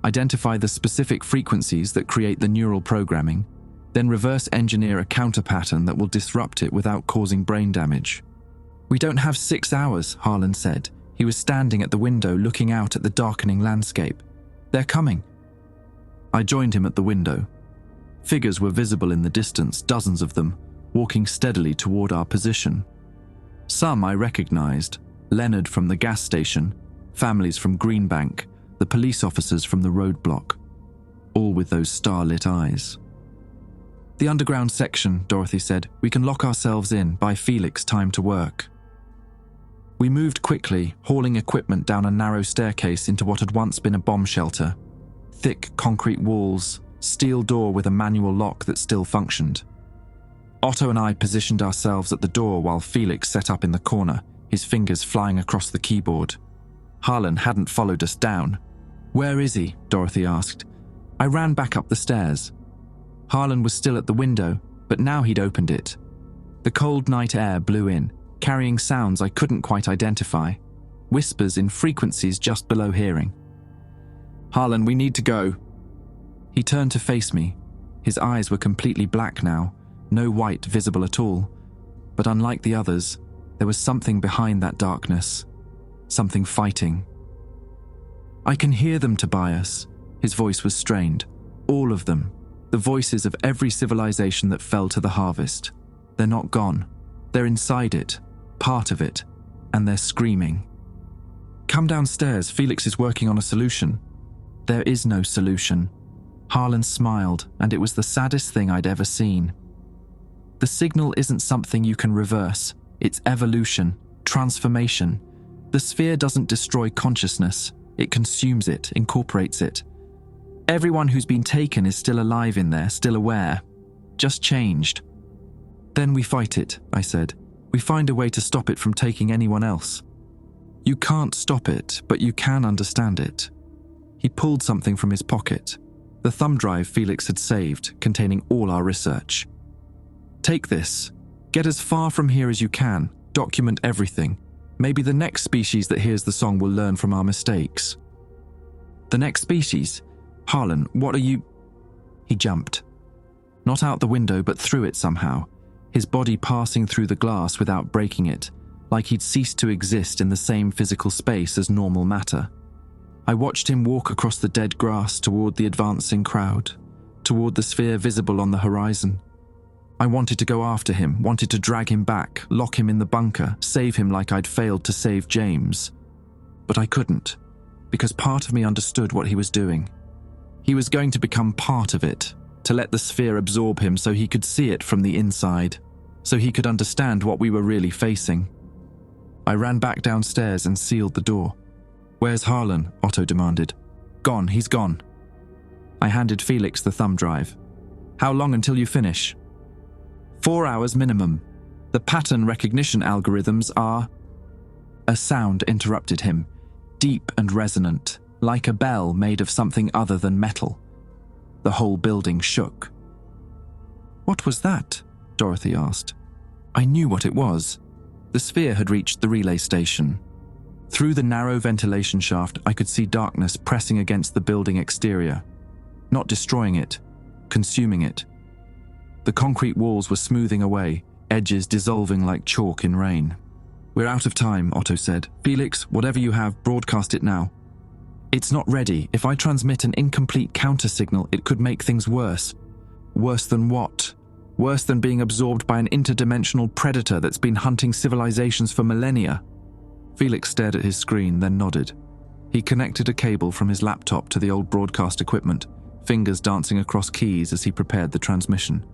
identify the specific frequencies that create the neural programming, then reverse engineer a counter pattern that will disrupt it without causing brain damage." "We don't have 6 hours, Harlan said. He was standing at the window looking out at the darkening landscape. "They're coming." I joined him at the window. Figures were visible in the distance, dozens of them, walking steadily toward our position. Some I recognized: Leonard from the gas station, families from Greenbank, the police officers from the roadblock, all with those star-lit eyes. "The underground section," Dorothy said. "We can lock ourselves in, buy Felix time to work." We moved quickly, hauling equipment down a narrow staircase into what had once been a bomb shelter. Thick concrete walls, steel door with a manual lock that still functioned. Otto and I positioned ourselves at the door while Felix set up in the corner, his fingers flying across the keyboard. Harlan hadn't followed us down. "Where is he?" Dorothy asked. I ran back up the stairs. Harlan was still at the window, but now he'd opened it. The cold night air blew in, carrying sounds I couldn't quite identify, whispers in frequencies just below hearing. "Harlan, we need to go." He turned to face me. His eyes were completely black now, no white visible at all. But unlike the others, there was something behind that darkness, something fighting. "I can hear them, Tobias." His voice was strained. "All of them. The voices of every civilization that fell to the harvest. They're not gone. They're inside it, part of it, and they're screaming." "Come downstairs, Felix is working on a solution." "There is no solution." Harlan smiled, and it was the saddest thing I'd ever seen. "The signal isn't something you can reverse. It's evolution, transformation. The sphere doesn't destroy consciousness. It consumes it, incorporates it. Everyone who's been taken is still alive in there, still aware, just changed." "Then we fight it," I said. "We find a way to stop it from taking anyone else." "You can't stop it, but you can understand it." He pulled something from his pocket, the thumb drive Felix had saved, containing all our research. "Take this. Get as far from here as you can. Document everything. Maybe the next species that hears the song will learn from our mistakes." "The next species? Harlan, what are you... He jumped. Not out the window, but through it somehow, his body passing through the glass without breaking it, like he'd ceased to exist in the same physical space as normal matter. I watched him walk across the dead grass toward the advancing crowd, toward the sphere visible on the horizon. I wanted to go after him, wanted to drag him back, lock him in the bunker, save him like I'd failed to save James. But I couldn't, because part of me understood what he was doing. He was going to become part of it, to let the sphere absorb him so he could see it from the inside, so he could understand what we were really facing. I ran back downstairs and sealed the door. "Where's Harlan?" Otto demanded. "Gone, he's gone." I handed Felix the thumb drive. "How long until you finish?" 4 hours minimum. The pattern recognition algorithms are... A sound interrupted him, deep and resonant, like a bell made of something other than metal. The whole building shook. "What was that?" Dorothy asked. I knew what it was. The sphere had reached the relay station. Through the narrow ventilation shaft, I could see darkness pressing against the building exterior. Not destroying it, consuming it. The concrete walls were smoothing away, edges dissolving like chalk in rain. "We're out of time," Otto said. "Felix, whatever you have, broadcast it now." "It's not ready. If I transmit an incomplete counter-signal, it could make things worse." "Worse than what?" "Worse than being absorbed by an interdimensional predator that's been hunting civilizations for millennia." Felix stared at his screen, then nodded. He connected a cable from his laptop to the old broadcast equipment, fingers dancing across keys as he prepared the transmission.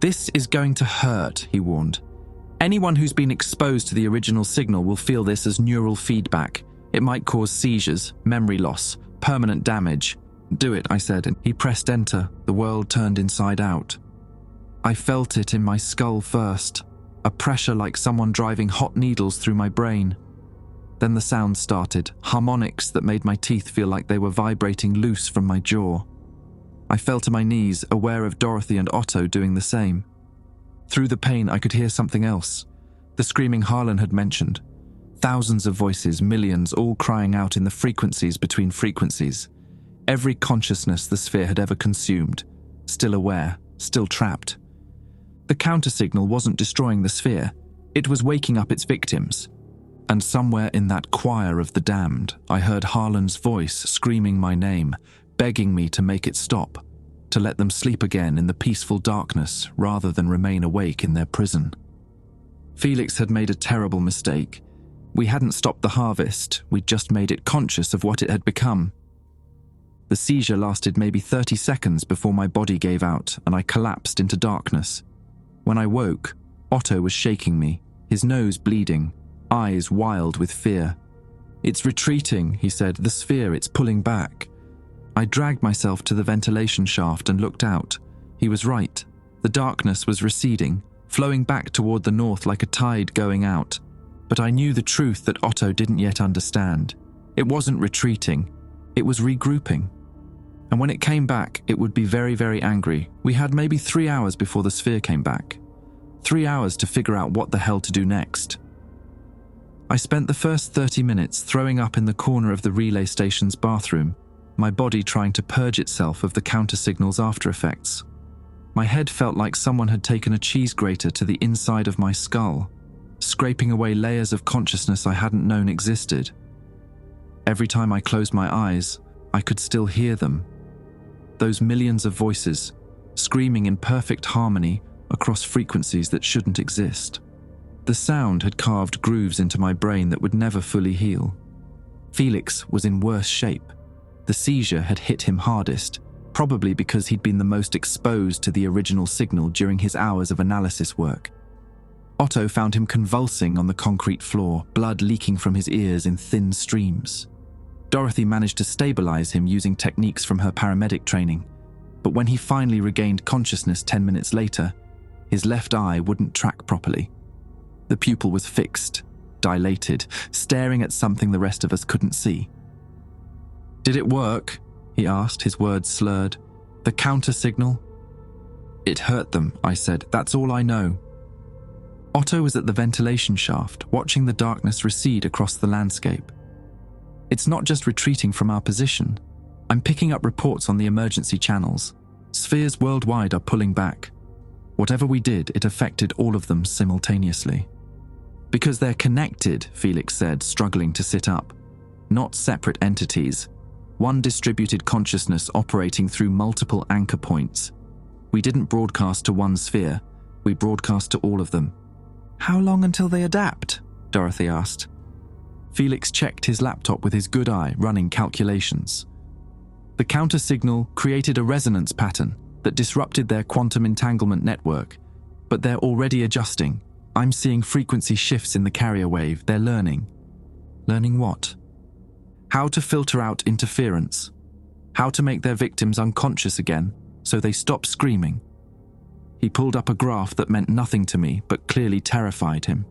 "This is going to hurt," he warned. "Anyone who's been exposed to the original signal will feel this as neural feedback. It might cause seizures, memory loss, permanent damage." "Do it," I said, and he pressed enter. The world turned inside out. I felt it in my skull first, a pressure like someone driving hot needles through my brain. Then the sound started, harmonics that made my teeth feel like they were vibrating loose from my jaw. I fell to my knees, aware of Dorothy and Otto doing the same. Through the pain, I could hear something else. The screaming Harlan had mentioned. Thousands of voices, millions, all crying out in the frequencies between frequencies. Every consciousness the sphere had ever consumed. Still aware, still trapped. The counter-signal wasn't destroying the sphere. It was waking up its victims. And somewhere in that choir of the damned, I heard Harlan's voice screaming my name, begging me to make it stop, to let them sleep again in the peaceful darkness rather than remain awake in their prison. Felix had made a terrible mistake. We hadn't stopped the harvest, we'd just made it conscious of what it had become. The seizure lasted maybe 30 seconds before my body gave out and I collapsed into darkness. When I woke, Otto was shaking me, his nose bleeding, eyes wild with fear. "It's retreating," he said. "The sphere, it's pulling back." I dragged myself to the ventilation shaft and looked out. He was right. The darkness was receding, flowing back toward the north like a tide going out. But I knew the truth that Otto didn't yet understand. It wasn't retreating. It was regrouping. And when it came back, it would be very, very angry. We had maybe 3 hours before the sphere came back. 3 hours to figure out what the hell to do next. I spent the first 30 minutes throwing up in the corner of the relay station's bathroom, my body trying to purge itself of the counter-signal's after-effects. My head felt like someone had taken a cheese grater to the inside of my skull, scraping away layers of consciousness I hadn't known existed. Every time I closed my eyes, I could still hear them. Those millions of voices, screaming in perfect harmony across frequencies that shouldn't exist. The sound had carved grooves into my brain that would never fully heal. Felix was in worse shape. The seizure had hit him hardest, probably because he'd been the most exposed to the original signal during his hours of analysis work. Otto found him convulsing on the concrete floor, blood leaking from his ears in thin streams. Dorothy managed to stabilize him using techniques from her paramedic training, but when he finally regained consciousness 10 minutes later, his left eye wouldn't track properly. The pupil was fixed, dilated, staring at something the rest of us couldn't see. "Did it work?" he asked, his words slurred. "The counter-signal?" "It hurt them," I said. "That's all I know." Otto was at the ventilation shaft, watching the darkness recede across the landscape. "It's not just retreating from our position. I'm picking up reports on the emergency channels. Spheres worldwide are pulling back. Whatever we did, it affected all of them simultaneously. Because they're connected, Felix said, struggling to sit up. Not separate entities. One distributed consciousness operating through multiple anchor points. We didn't broadcast to one sphere. We broadcast to all of them. How long until they adapt? Dorothy asked. Felix checked his laptop with his good eye, running calculations. The counter signal created a resonance pattern that disrupted their quantum entanglement network, but they're already adjusting. I'm seeing frequency shifts in the carrier wave. They're learning. Learning what? How to filter out interference. How to make their victims unconscious again so they stop screaming. He pulled up a graph that meant nothing to me but clearly terrified him.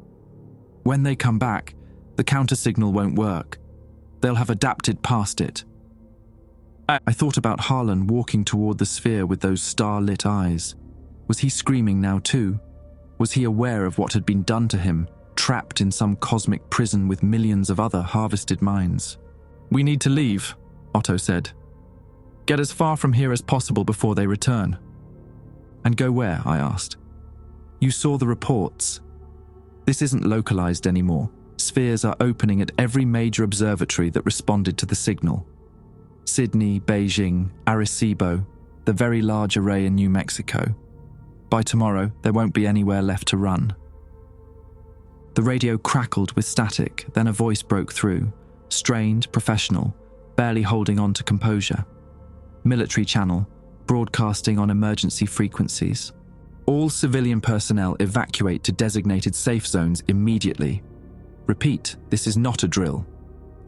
When they come back, the counter signal won't work. They'll have adapted past it. I thought about Harlan walking toward the sphere with those star-lit eyes. Was he screaming now too? Was he aware of what had been done to him, trapped in some cosmic prison with millions of other harvested minds? We need to leave, Otto said. Get as far from here as possible before they return. And go where? I asked. You saw the reports. This isn't localized anymore. Spheres are opening at every major observatory that responded to the signal. Sydney, Beijing, Arecibo, the very large array in New Mexico. By tomorrow, there won't be anywhere left to run. The radio crackled with static, then a voice broke through, strained, professional, barely holding on to composure. Military channel, broadcasting on emergency frequencies. All civilian personnel evacuate to designated safe zones immediately. Repeat, this is not a drill.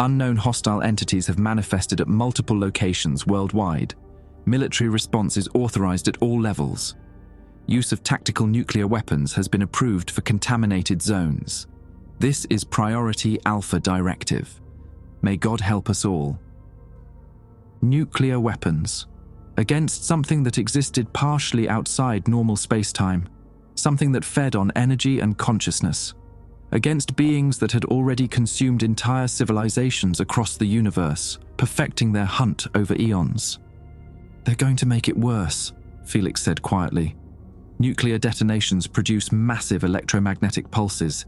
Unknown hostile entities have manifested at multiple locations worldwide. Military response is authorized at all levels. Use of tactical nuclear weapons has been approved for contaminated zones. This is Priority Alpha Directive. May God help us all. Nuclear weapons. Against something that existed partially outside normal space-time. Something that fed on energy and consciousness. Against beings that had already consumed entire civilizations across the universe, perfecting their hunt over eons. They're going to make it worse, Felix said quietly. Nuclear detonations produce massive electromagnetic pulses.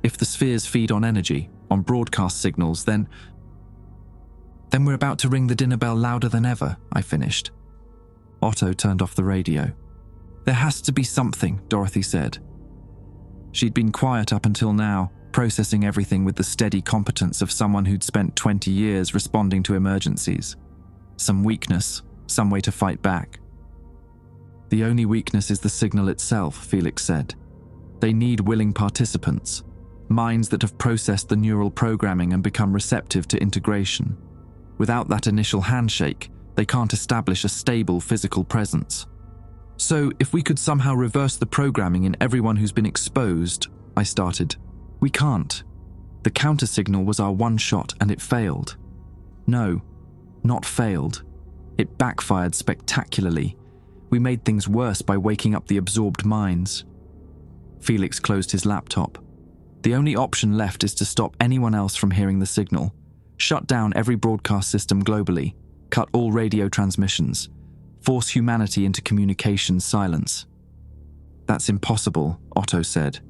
If the spheres feed on energy, on broadcast signals, then we're about to ring the dinner bell louder than ever, I finished. Otto turned off the radio. There has to be something, Dorothy said. She'd been quiet up until now, processing everything with the steady competence of someone who'd spent 20 years responding to emergencies. Some weakness, some way to fight back. The only weakness is the signal itself, Felix said. They need willing participants, minds that have processed the neural programming and become receptive to integration. Without that initial handshake, they can't establish a stable physical presence. So, if we could somehow reverse the programming in everyone who's been exposed, I started. We can't. The counter-signal was our one shot and it failed. No, not failed. It backfired spectacularly. We made things worse by waking up the absorbed minds. Felix closed his laptop. The only option left is to stop anyone else from hearing the signal, shut down every broadcast system globally, cut all radio transmissions, force humanity into communication silence. That's impossible, Otto said.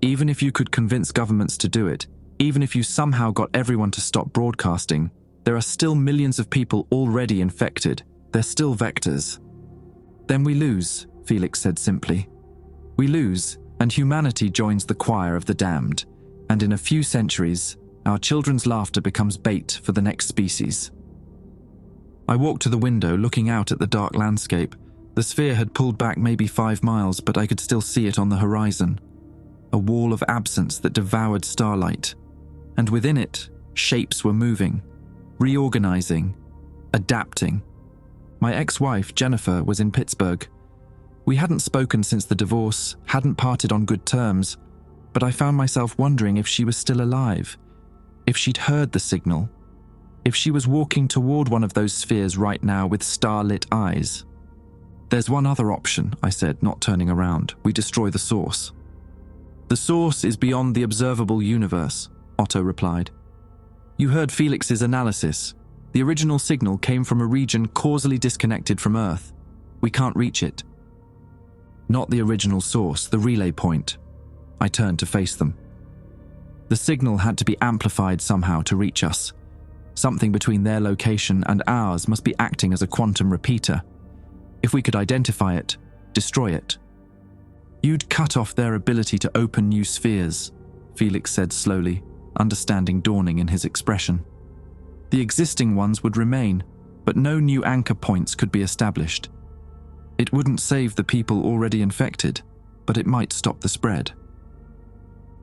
Even if you could convince governments to do it, even if you somehow got everyone to stop broadcasting, there are still millions of people already infected. They're still vectors. Then we lose, Felix said simply. We lose, and humanity joins the choir of the damned, and in a few centuries, our children's laughter becomes bait for the next species. I walked to the window, looking out at the dark landscape. The sphere had pulled back maybe 5 miles, but I could still see it on the horizon. A wall of absence that devoured starlight. And within it, shapes were moving, reorganizing, adapting. My ex-wife, Jennifer, was in Pittsburgh. We hadn't spoken since the divorce, hadn't parted on good terms, but I found myself wondering if she was still alive, if she'd heard the signal, if she was walking toward one of those spheres right now with star-lit eyes. There's one other option, I said, not turning around. We destroy the source. The source is beyond the observable universe, Otto replied. You heard Felix's analysis. The original signal came from a region causally disconnected from Earth. We can't reach it. Not the original source, the relay point. I turned to face them. The signal had to be amplified somehow to reach us. Something between their location and ours must be acting as a quantum repeater. If we could identify it, destroy it. You'd cut off their ability to open new spheres, Felix said slowly, understanding dawning in his expression. The existing ones would remain, but no new anchor points could be established. It wouldn't save the people already infected, but it might stop the spread.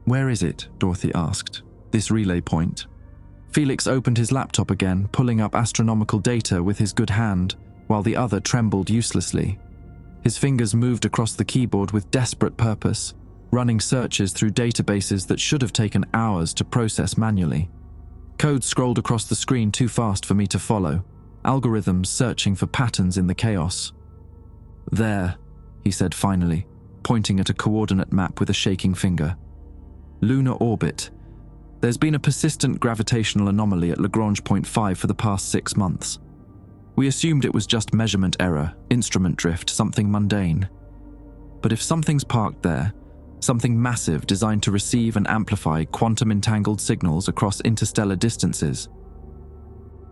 Where is it? Dorothy asked. This relay point. Felix opened his laptop again, pulling up astronomical data with his good hand, while the other trembled uselessly. His fingers moved across the keyboard with desperate purpose, running searches through databases that should have taken hours to process manually. Code scrolled across the screen too fast for me to follow, algorithms searching for patterns in the chaos. There, he said finally, pointing at a coordinate map with a shaking finger. Lunar orbit. There's been a persistent gravitational anomaly at Lagrange point 5 for the past 6 months. We assumed it was just measurement error, instrument drift, something mundane. But if something's parked there, something massive designed to receive and amplify quantum-entangled signals across interstellar distances.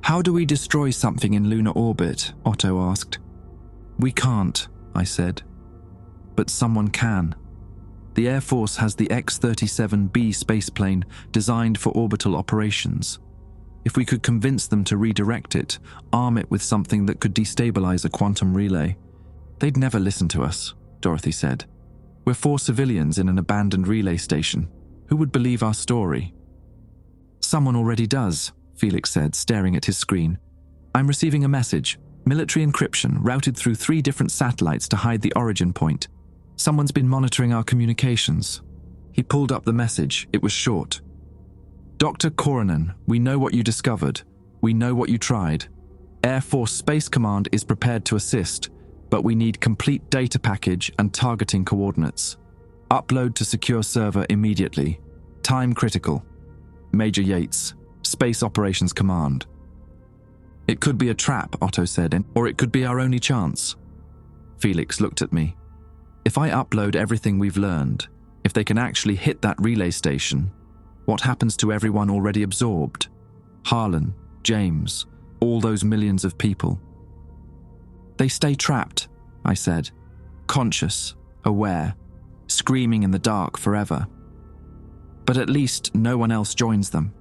How do we destroy something in lunar orbit? Otto asked. We can't, I said. But someone can. The Air Force has the X-37B spaceplane designed for orbital operations. If we could convince them to redirect it, arm it with something that could destabilize a quantum relay. They'd never listen to us, Dorothy said. We're 4 civilians in an abandoned relay station. Who would believe our story? Someone already does, Felix said, staring at his screen. I'm receiving a message. Military encryption routed through 3 different satellites to hide the origin point. Someone's been monitoring our communications. He pulled up the message. It was short. Dr. Koronen, we know what you discovered. We know what you tried. Air Force Space Command is prepared to assist, but we need complete data package and targeting coordinates. Upload to secure server immediately. Time critical. Major Yates, Space Operations Command. It could be a trap, Otto said, or it could be our only chance. Felix looked at me. If I upload everything we've learned, if they can actually hit that relay station, what happens to everyone already absorbed? Harlan, James, all those millions of people. They stay trapped, I said, conscious, aware, screaming in the dark forever. But at least no one else joins them.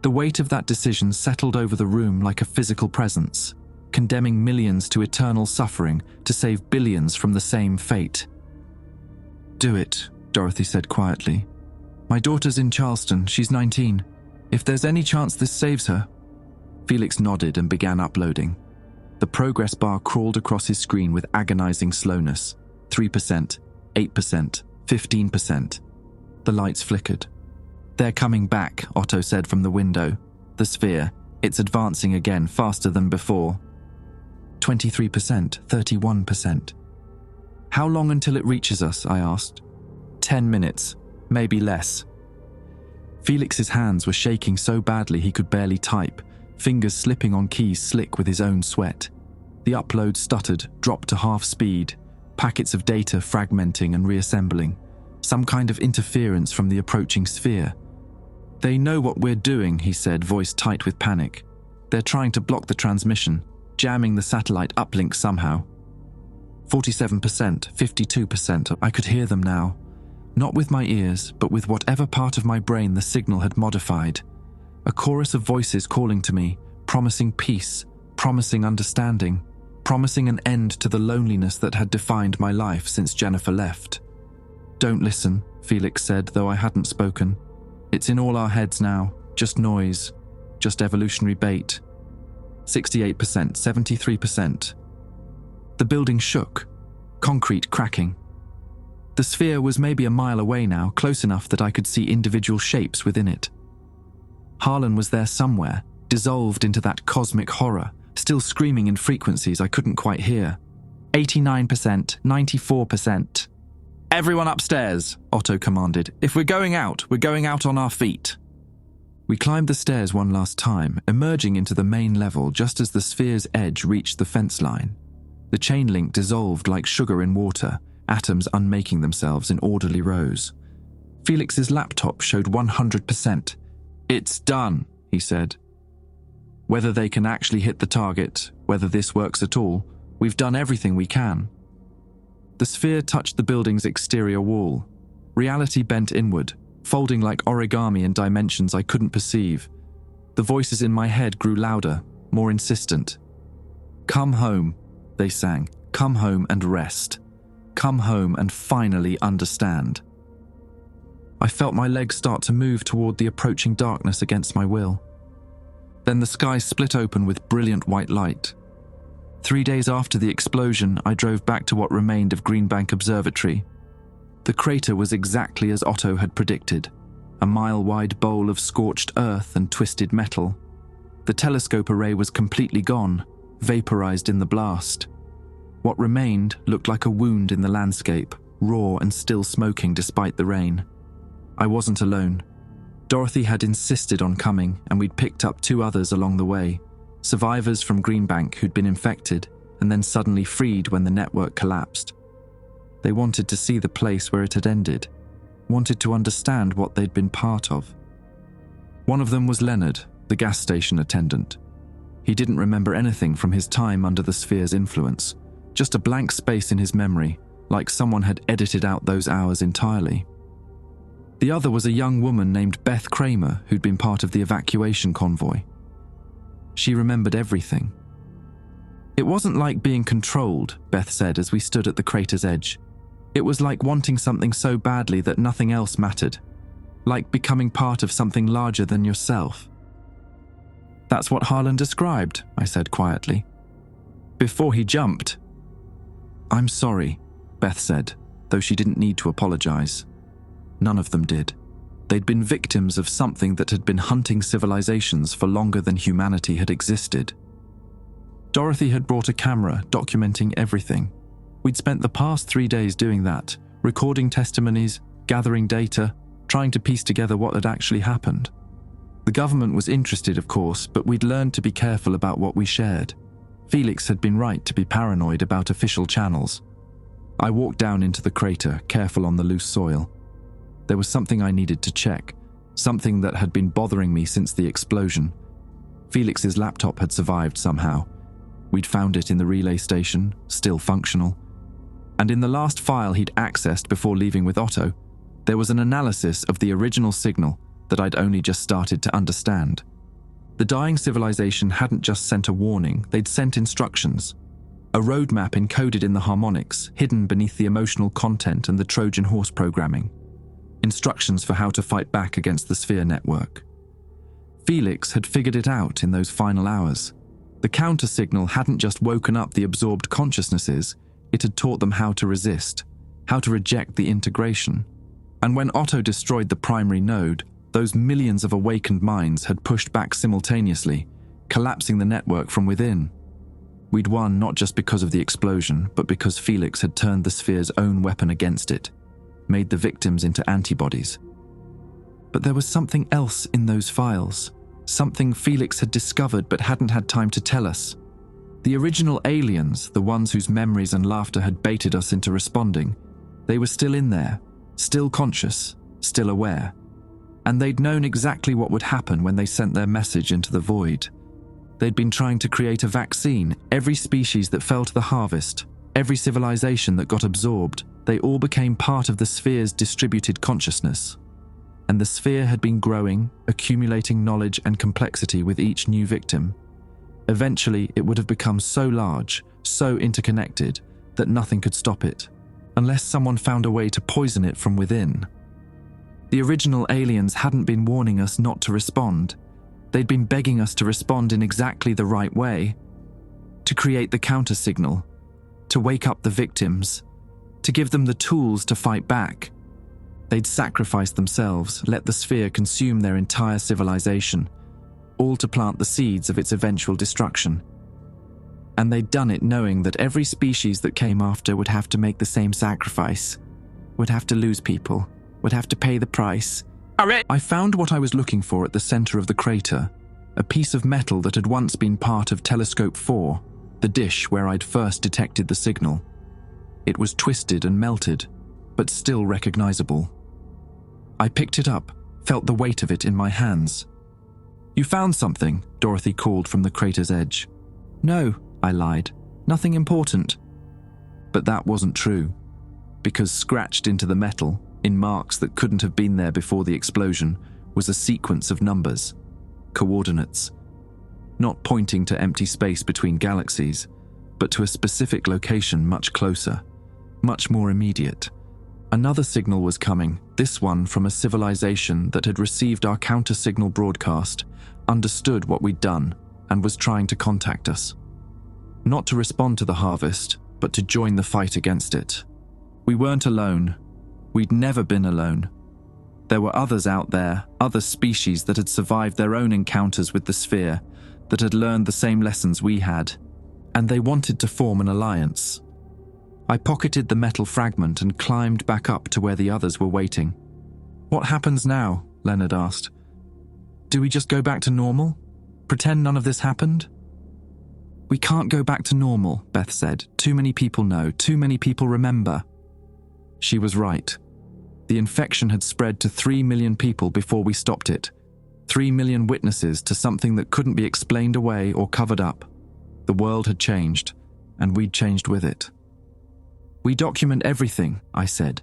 The weight of that decision settled over the room like a physical presence, condemning millions to eternal suffering to save billions from the same fate. Do it, Dorothy said quietly. My daughter's in Charleston, she's 19. If there's any chance this saves her. Felix nodded and began uploading. The progress bar crawled across his screen with agonizing slowness. 3%, 8%, 15%. The lights flickered. They're coming back, Otto said from the window. The sphere, it's advancing again faster than before. 23%, 31%. How long until it reaches us? I asked. 10 minutes, maybe less. Felix's hands were shaking so badly he could barely type, fingers slipping on keys slick with his own sweat. The upload stuttered, dropped to half speed, packets of data fragmenting and reassembling, some kind of interference from the approaching sphere. They know what we're doing, he said, voice tight with panic. They're trying to block the transmission, jamming the satellite uplink somehow. 47%, 52%, I could hear them now. Not with my ears, but with whatever part of my brain the signal had modified. A chorus of voices calling to me, promising peace, promising understanding, promising an end to the loneliness that had defined my life since Jennifer left. Don't listen, Felix said, though I hadn't spoken. It's in all our heads now, just noise, just evolutionary bait. 68%, 73%. The building shook, concrete cracking. The sphere was maybe a mile away now, close enough that I could see individual shapes within it. Harlan was there somewhere, dissolved into that cosmic horror, still screaming in frequencies I couldn't quite hear. 89%, 94%. Everyone upstairs, Otto commanded. If we're going out on our feet. We climbed the stairs one last time, emerging into the main level just as the sphere's edge reached the fence line. The chain link dissolved like sugar in water, atoms unmaking themselves in orderly rows. Felix's laptop showed 100%. "It's done," he said. "Whether they can actually hit the target, whether this works at all, we've done everything we can." The sphere touched the building's exterior wall. Reality bent inward, folding like origami in dimensions I couldn't perceive. The voices in my head grew louder, more insistent. "Come home," they sang. "Come home and rest. Come home and finally understand." I felt my legs start to move toward the approaching darkness against my will. Then the sky split open with brilliant white light. 3 days after the explosion, I drove back to what remained of Greenbank Observatory. The crater was exactly as Otto had predicted, a mile-wide bowl of scorched earth and twisted metal. The telescope array was completely gone, vaporized in the blast. What remained looked like a wound in the landscape, raw and still smoking despite the rain. I wasn't alone. Dorothy had insisted on coming, and we'd picked up 2 others along the way, survivors from Greenbank who'd been infected and then suddenly freed when the network collapsed. They wanted to see the place where it had ended, wanted to understand what they'd been part of. One of them was Leonard, the gas station attendant. He didn't remember anything from his time under the sphere's influence, just a blank space in his memory, like someone had edited out those hours entirely. The other was a young woman named Beth Kramer who'd been part of the evacuation convoy. She remembered everything. "It wasn't like being controlled," Beth said as we stood at the crater's edge. "It was like wanting something so badly that nothing else mattered. Like becoming part of something larger than yourself." "That's what Harlan described," I said quietly. "Before he jumped." "I'm sorry," Beth said, though she didn't need to apologize. None of them did. They'd been victims of something that had been hunting civilizations for longer than humanity had existed. Dorothy had brought a camera, documenting everything. We'd spent the past 3 days doing that, recording testimonies, gathering data, trying to piece together what had actually happened. The government was interested, of course, but we'd learned to be careful about what we shared. Felix had been right to be paranoid about official channels. I walked down into the crater, careful on the loose soil. There was something I needed to check, something that had been bothering me since the explosion. Felix's laptop had survived somehow. We'd found it in the relay station, still functional. And in the last file he'd accessed before leaving with Otto, there was an analysis of the original signal that I'd only just started to understand. The dying civilization hadn't just sent a warning, they'd sent instructions. A roadmap encoded in the harmonics, hidden beneath the emotional content and the Trojan horse programming. Instructions for how to fight back against the sphere network. Felix had figured it out in those final hours. The counter-signal hadn't just woken up the absorbed consciousnesses, it had taught them how to resist, how to reject the integration. And when Otto destroyed the primary node, those millions of awakened minds had pushed back simultaneously, collapsing the network from within. We'd won not just because of the explosion, but because Felix had turned the sphere's own weapon against it, made the victims into antibodies. But there was something else in those files, something Felix had discovered but hadn't had time to tell us. The original aliens, the ones whose memories and laughter had baited us into responding, they were still in there, still conscious, still aware. And they'd known exactly what would happen when they sent their message into the void. They'd been trying to create a vaccine. Every species that fell to the harvest, every civilization that got absorbed, they all became part of the sphere's distributed consciousness. And the sphere had been growing, accumulating knowledge and complexity with each new victim. Eventually, it would have become so large, so interconnected, that nothing could stop it, unless someone found a way to poison it from within. The original aliens hadn't been warning us not to respond. They'd been begging us to respond in exactly the right way, to create the counter-signal, to wake up the victims, to give them the tools to fight back. They'd sacrificed themselves, let the sphere consume their entire civilization, all to plant the seeds of its eventual destruction. And they'd done it knowing that every species that came after would have to make the same sacrifice, would have to lose people, would have to pay the price, I found what I was looking for at the center of the crater, a piece of metal that had once been part of Telescope 4, the dish where I'd first detected the signal. It was twisted and melted, but still recognizable. I picked it up, felt the weight of it in my hands. "You found something?" Dorothy called from the crater's edge. "No," I lied. "Nothing important." But that wasn't true, because scratched into the metal, in marks that couldn't have been there before the explosion, was a sequence of numbers, coordinates, not pointing to empty space between galaxies, but to a specific location much closer, much more immediate. Another signal was coming, this one from a civilization that had received our counter-signal broadcast, understood what we'd done, and was trying to contact us. Not to respond to the harvest, but to join the fight against it. We weren't alone. We'd never been alone. There were others out there, other species that had survived their own encounters with the sphere, that had learned the same lessons we had, and they wanted to form an alliance. I pocketed the metal fragment and climbed back up to where the others were waiting. "What happens now?" Leonard asked. "Do we just go back to normal? Pretend none of this happened?" "We can't go back to normal," Beth said. "Too many people know, too many people remember." She was right. The infection had spread to 3 million people before we stopped it. 3 million witnesses to something that couldn't be explained away or covered up. The world had changed, and we'd changed with it. "We document everything," I said.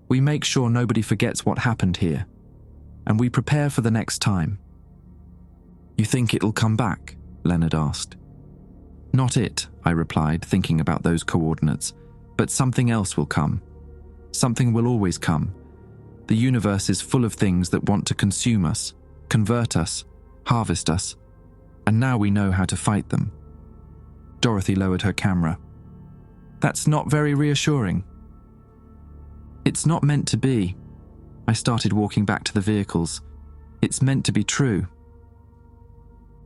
"We make sure nobody forgets what happened here. And we prepare for the next time." "You think it'll come back?" Leonard asked. "Not it," I replied, thinking about those coordinates. "But something else will come. Something will always come. The universe is full of things that want to consume us, convert us, harvest us. And now we know how to fight them." Dorothy lowered her camera. "That's not very reassuring." "It's not meant to be." I started walking back to the vehicles. "It's meant to be true."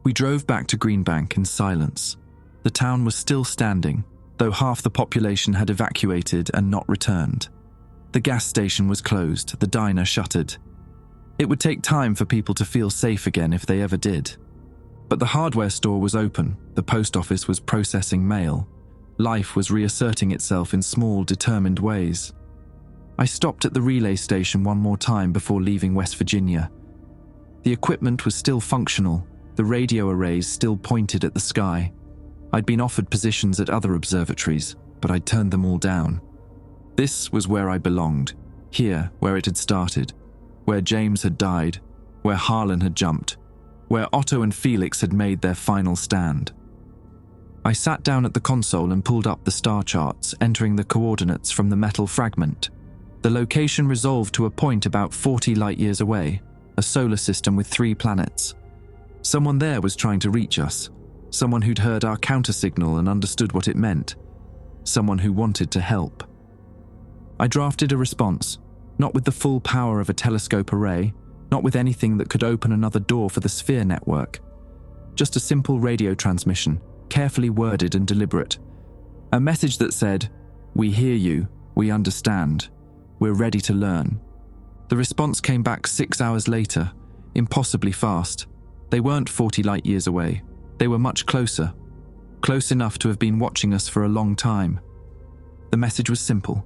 We drove back to Greenbank in silence. The town was still standing, though half the population had evacuated and not returned. The gas station was closed, the diner shuttered. It would take time for people to feel safe again if they ever did. But the hardware store was open, the post office was processing mail. Life was reasserting itself in small, determined ways. I stopped at the relay station one more time before leaving West Virginia. The equipment was still functional, the radio arrays still pointed at the sky. I'd been offered positions at other observatories, but I'd turned them all down. This was where I belonged, here where it had started, where James had died, where Harlan had jumped, where Otto and Felix had made their final stand. I sat down at the console and pulled up the star charts, entering the coordinates from the metal fragment. The location resolved to a point about 40 light-years away, a solar system with 3 planets. Someone there was trying to reach us, someone who'd heard our counter-signal and understood what it meant, someone who wanted to help. I drafted a response, not with the full power of a telescope array, not with anything that could open another door for the Sphere network. Just a simple radio transmission, carefully worded and deliberate. A message that said, "We hear you, we understand, we're ready to learn." The response came back 6 hours later, impossibly fast. They weren't 40 light-years away. They were much closer, close enough to have been watching us for a long time. The message was simple.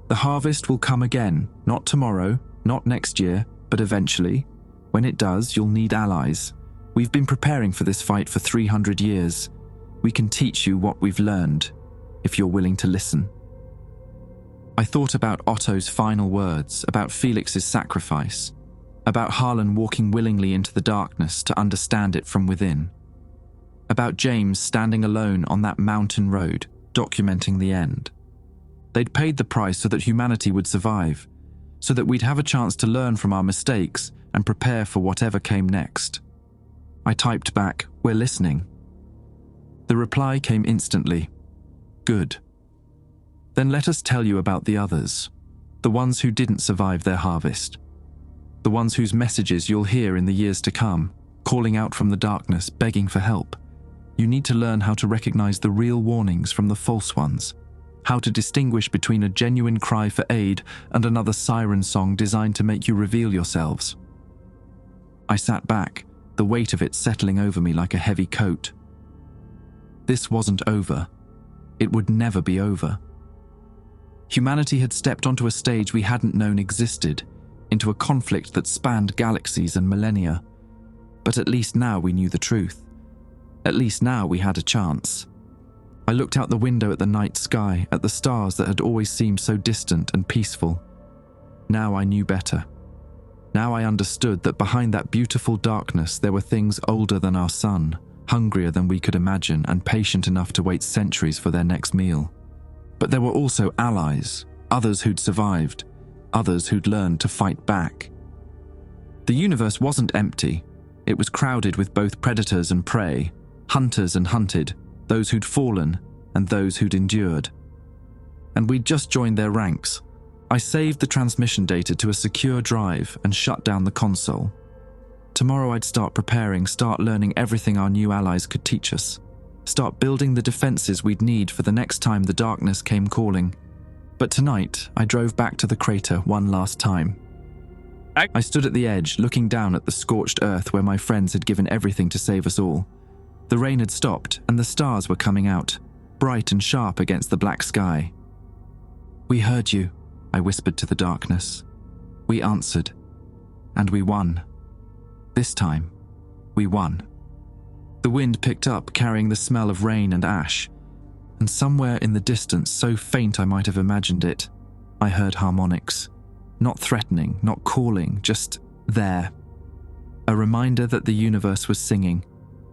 The harvest will come again, not tomorrow, not next year, but eventually. When it does, you'll need allies. We've been preparing for this fight for 300 years. We can teach you what we've learned, if you're willing to listen. I thought about Otto's final words, about Felix's sacrifice, about Harlan walking willingly into the darkness to understand it from within, about James standing alone on that mountain road, documenting the end. They'd paid the price so that humanity would survive, so that we'd have a chance to learn from our mistakes and prepare for whatever came next. I typed back, "We're listening." The reply came instantly. "Good. Then let us tell you about the others, the ones who didn't survive their harvest, the ones whose messages you'll hear in the years to come, calling out from the darkness, begging for help. You need to learn how to recognize the real warnings from the false ones. how to distinguish between a genuine cry for aid and another siren song designed to make you reveal yourselves. I sat back, the weight of it settling over me like a heavy coat. This wasn't over. It would never be over. Humanity had stepped onto a stage we hadn't known existed, into a conflict that spanned galaxies and millennia. But at least now we knew the truth. At least now we had a chance. I looked out the window at the night sky, at the stars that had always seemed so distant and peaceful. Now I knew better. Now I understood that behind that beautiful darkness there were things older than our sun, hungrier than we could imagine, and patient enough to wait centuries for their next meal. But there were also allies, others who'd survived, others who'd learned to fight back. The universe wasn't empty. It was crowded with both predators and prey, hunters and hunted, those who'd fallen and those who'd endured. And we'd just joined their ranks. I saved the transmission data to a secure drive and shut down the console. Tomorrow I'd start preparing, start learning everything our new allies could teach us. Start building the defenses we'd need for the next time the darkness came calling. But tonight, I drove back to the crater one last time. I stood at the edge, looking down at the scorched earth where my friends had given everything to save us all. The rain had stopped, and the stars were coming out, bright and sharp against the black sky. "We heard you," I whispered to the darkness. "We answered. And we won. This time, we won." The wind picked up, carrying the smell of rain and ash. And somewhere in the distance, so faint I might have imagined it, I heard harmonics. Not threatening, not calling, just there. A reminder that the universe was singing,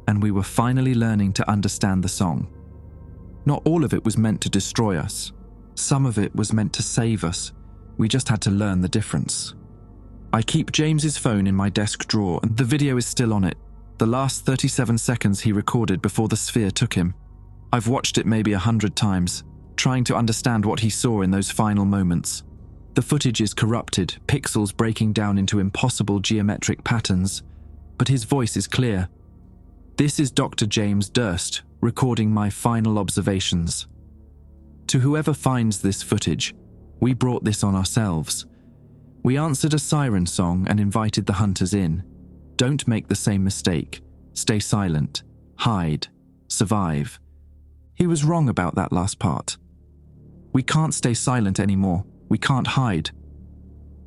and we were finally learning to understand the song. Not all of it was meant to destroy us. Some of it was meant to save us. We just had to learn the difference. I keep James's phone in my desk drawer, and the video is still on it. The last 37 seconds he recorded before the sphere took him. I've watched it maybe 100 times, trying to understand what he saw in those final moments. The footage is corrupted, pixels breaking down into impossible geometric patterns, but his voice is clear. This is Dr. James Durst, recording my final observations. To whoever finds this footage, we brought this on ourselves. We answered a siren song and invited the hunters in. Don't make the same mistake. Stay silent. Hide. Survive. He was wrong about that last part. We can't stay silent anymore. We can't hide.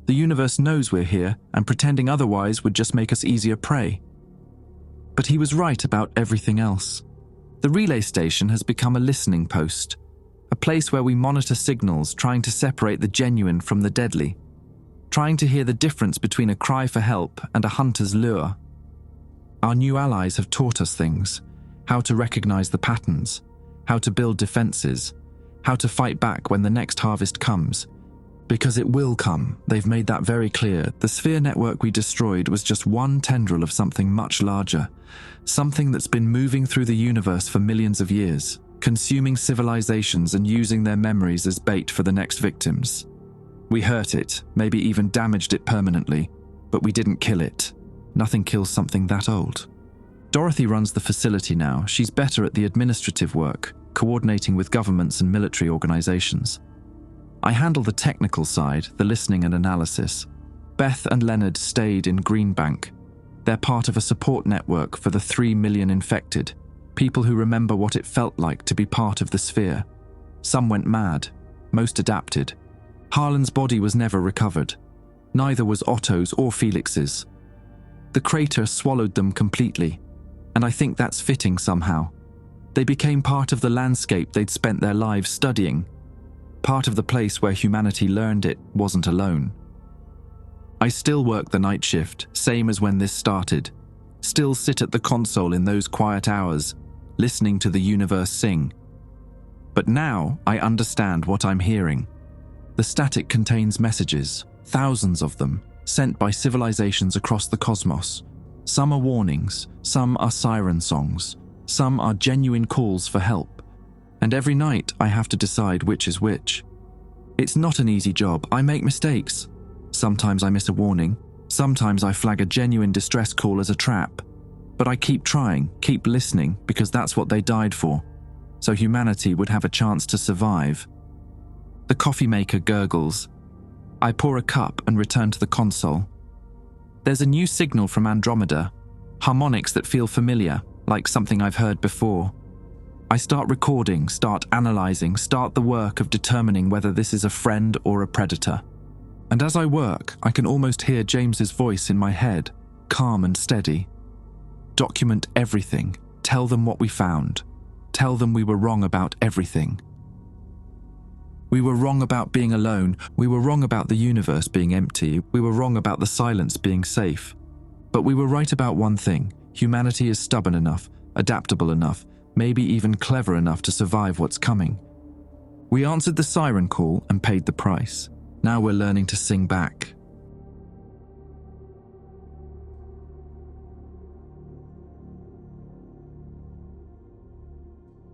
The universe knows we're here, and pretending otherwise would just make us easier prey. But he was right about everything else. The relay station has become a listening post, a place where we monitor signals, trying to separate the genuine from the deadly, trying to hear the difference between a cry for help and a hunter's lure. Our new allies have taught us things, how to recognize the patterns, how to build defenses, how to fight back when the next harvest comes. Because it will come, they've made that very clear. The sphere network we destroyed was just one tendril of something much larger, something that's been moving through the universe for millions of years, consuming civilizations and using their memories as bait for the next victims. We hurt it, maybe even damaged it permanently, but we didn't kill it. Nothing kills something that old. Dorothy runs the facility now. She's better at the administrative work, coordinating with governments and military organizations. I handle the technical side, the listening and analysis. Beth and Leonard stayed in Greenbank. They're part of a support network for the 3 million infected, people who remember what it felt like to be part of the sphere. Some went mad, most adapted. Harlan's body was never recovered. Neither was Otto's or Felix's. The crater swallowed them completely, and I think that's fitting somehow. They became part of the landscape they'd spent their lives studying, part of the place where humanity learned it wasn't alone. I still work the night shift, same as when this started. Still sit at the console in those quiet hours, listening to the universe sing. But now I understand what I'm hearing. The static contains messages, thousands of them, sent by civilizations across the cosmos. Some are warnings, some are siren songs, some are genuine calls for help. And every night I have to decide which is which. It's not an easy job. I make mistakes. Sometimes I miss a warning. Sometimes I flag a genuine distress call as a trap. But I keep trying, keep listening, because that's what they died for. So humanity would have a chance to survive. The coffee maker gurgles. I pour a cup and return to the console. There's a new signal from Andromeda, harmonics that feel familiar, like something I've heard before. I start recording, start analyzing, start the work of determining whether this is a friend or a predator. And as I work, I can almost hear James's voice in my head, calm and steady. Document everything. Tell them what we found. Tell them we were wrong about everything. We were wrong about being alone. We were wrong about the universe being empty. We were wrong about the silence being safe. But we were right about one thing. Humanity is stubborn enough, adaptable enough, maybe even clever enough to survive what's coming. We answered the siren call and paid the price. Now we're learning to sing back.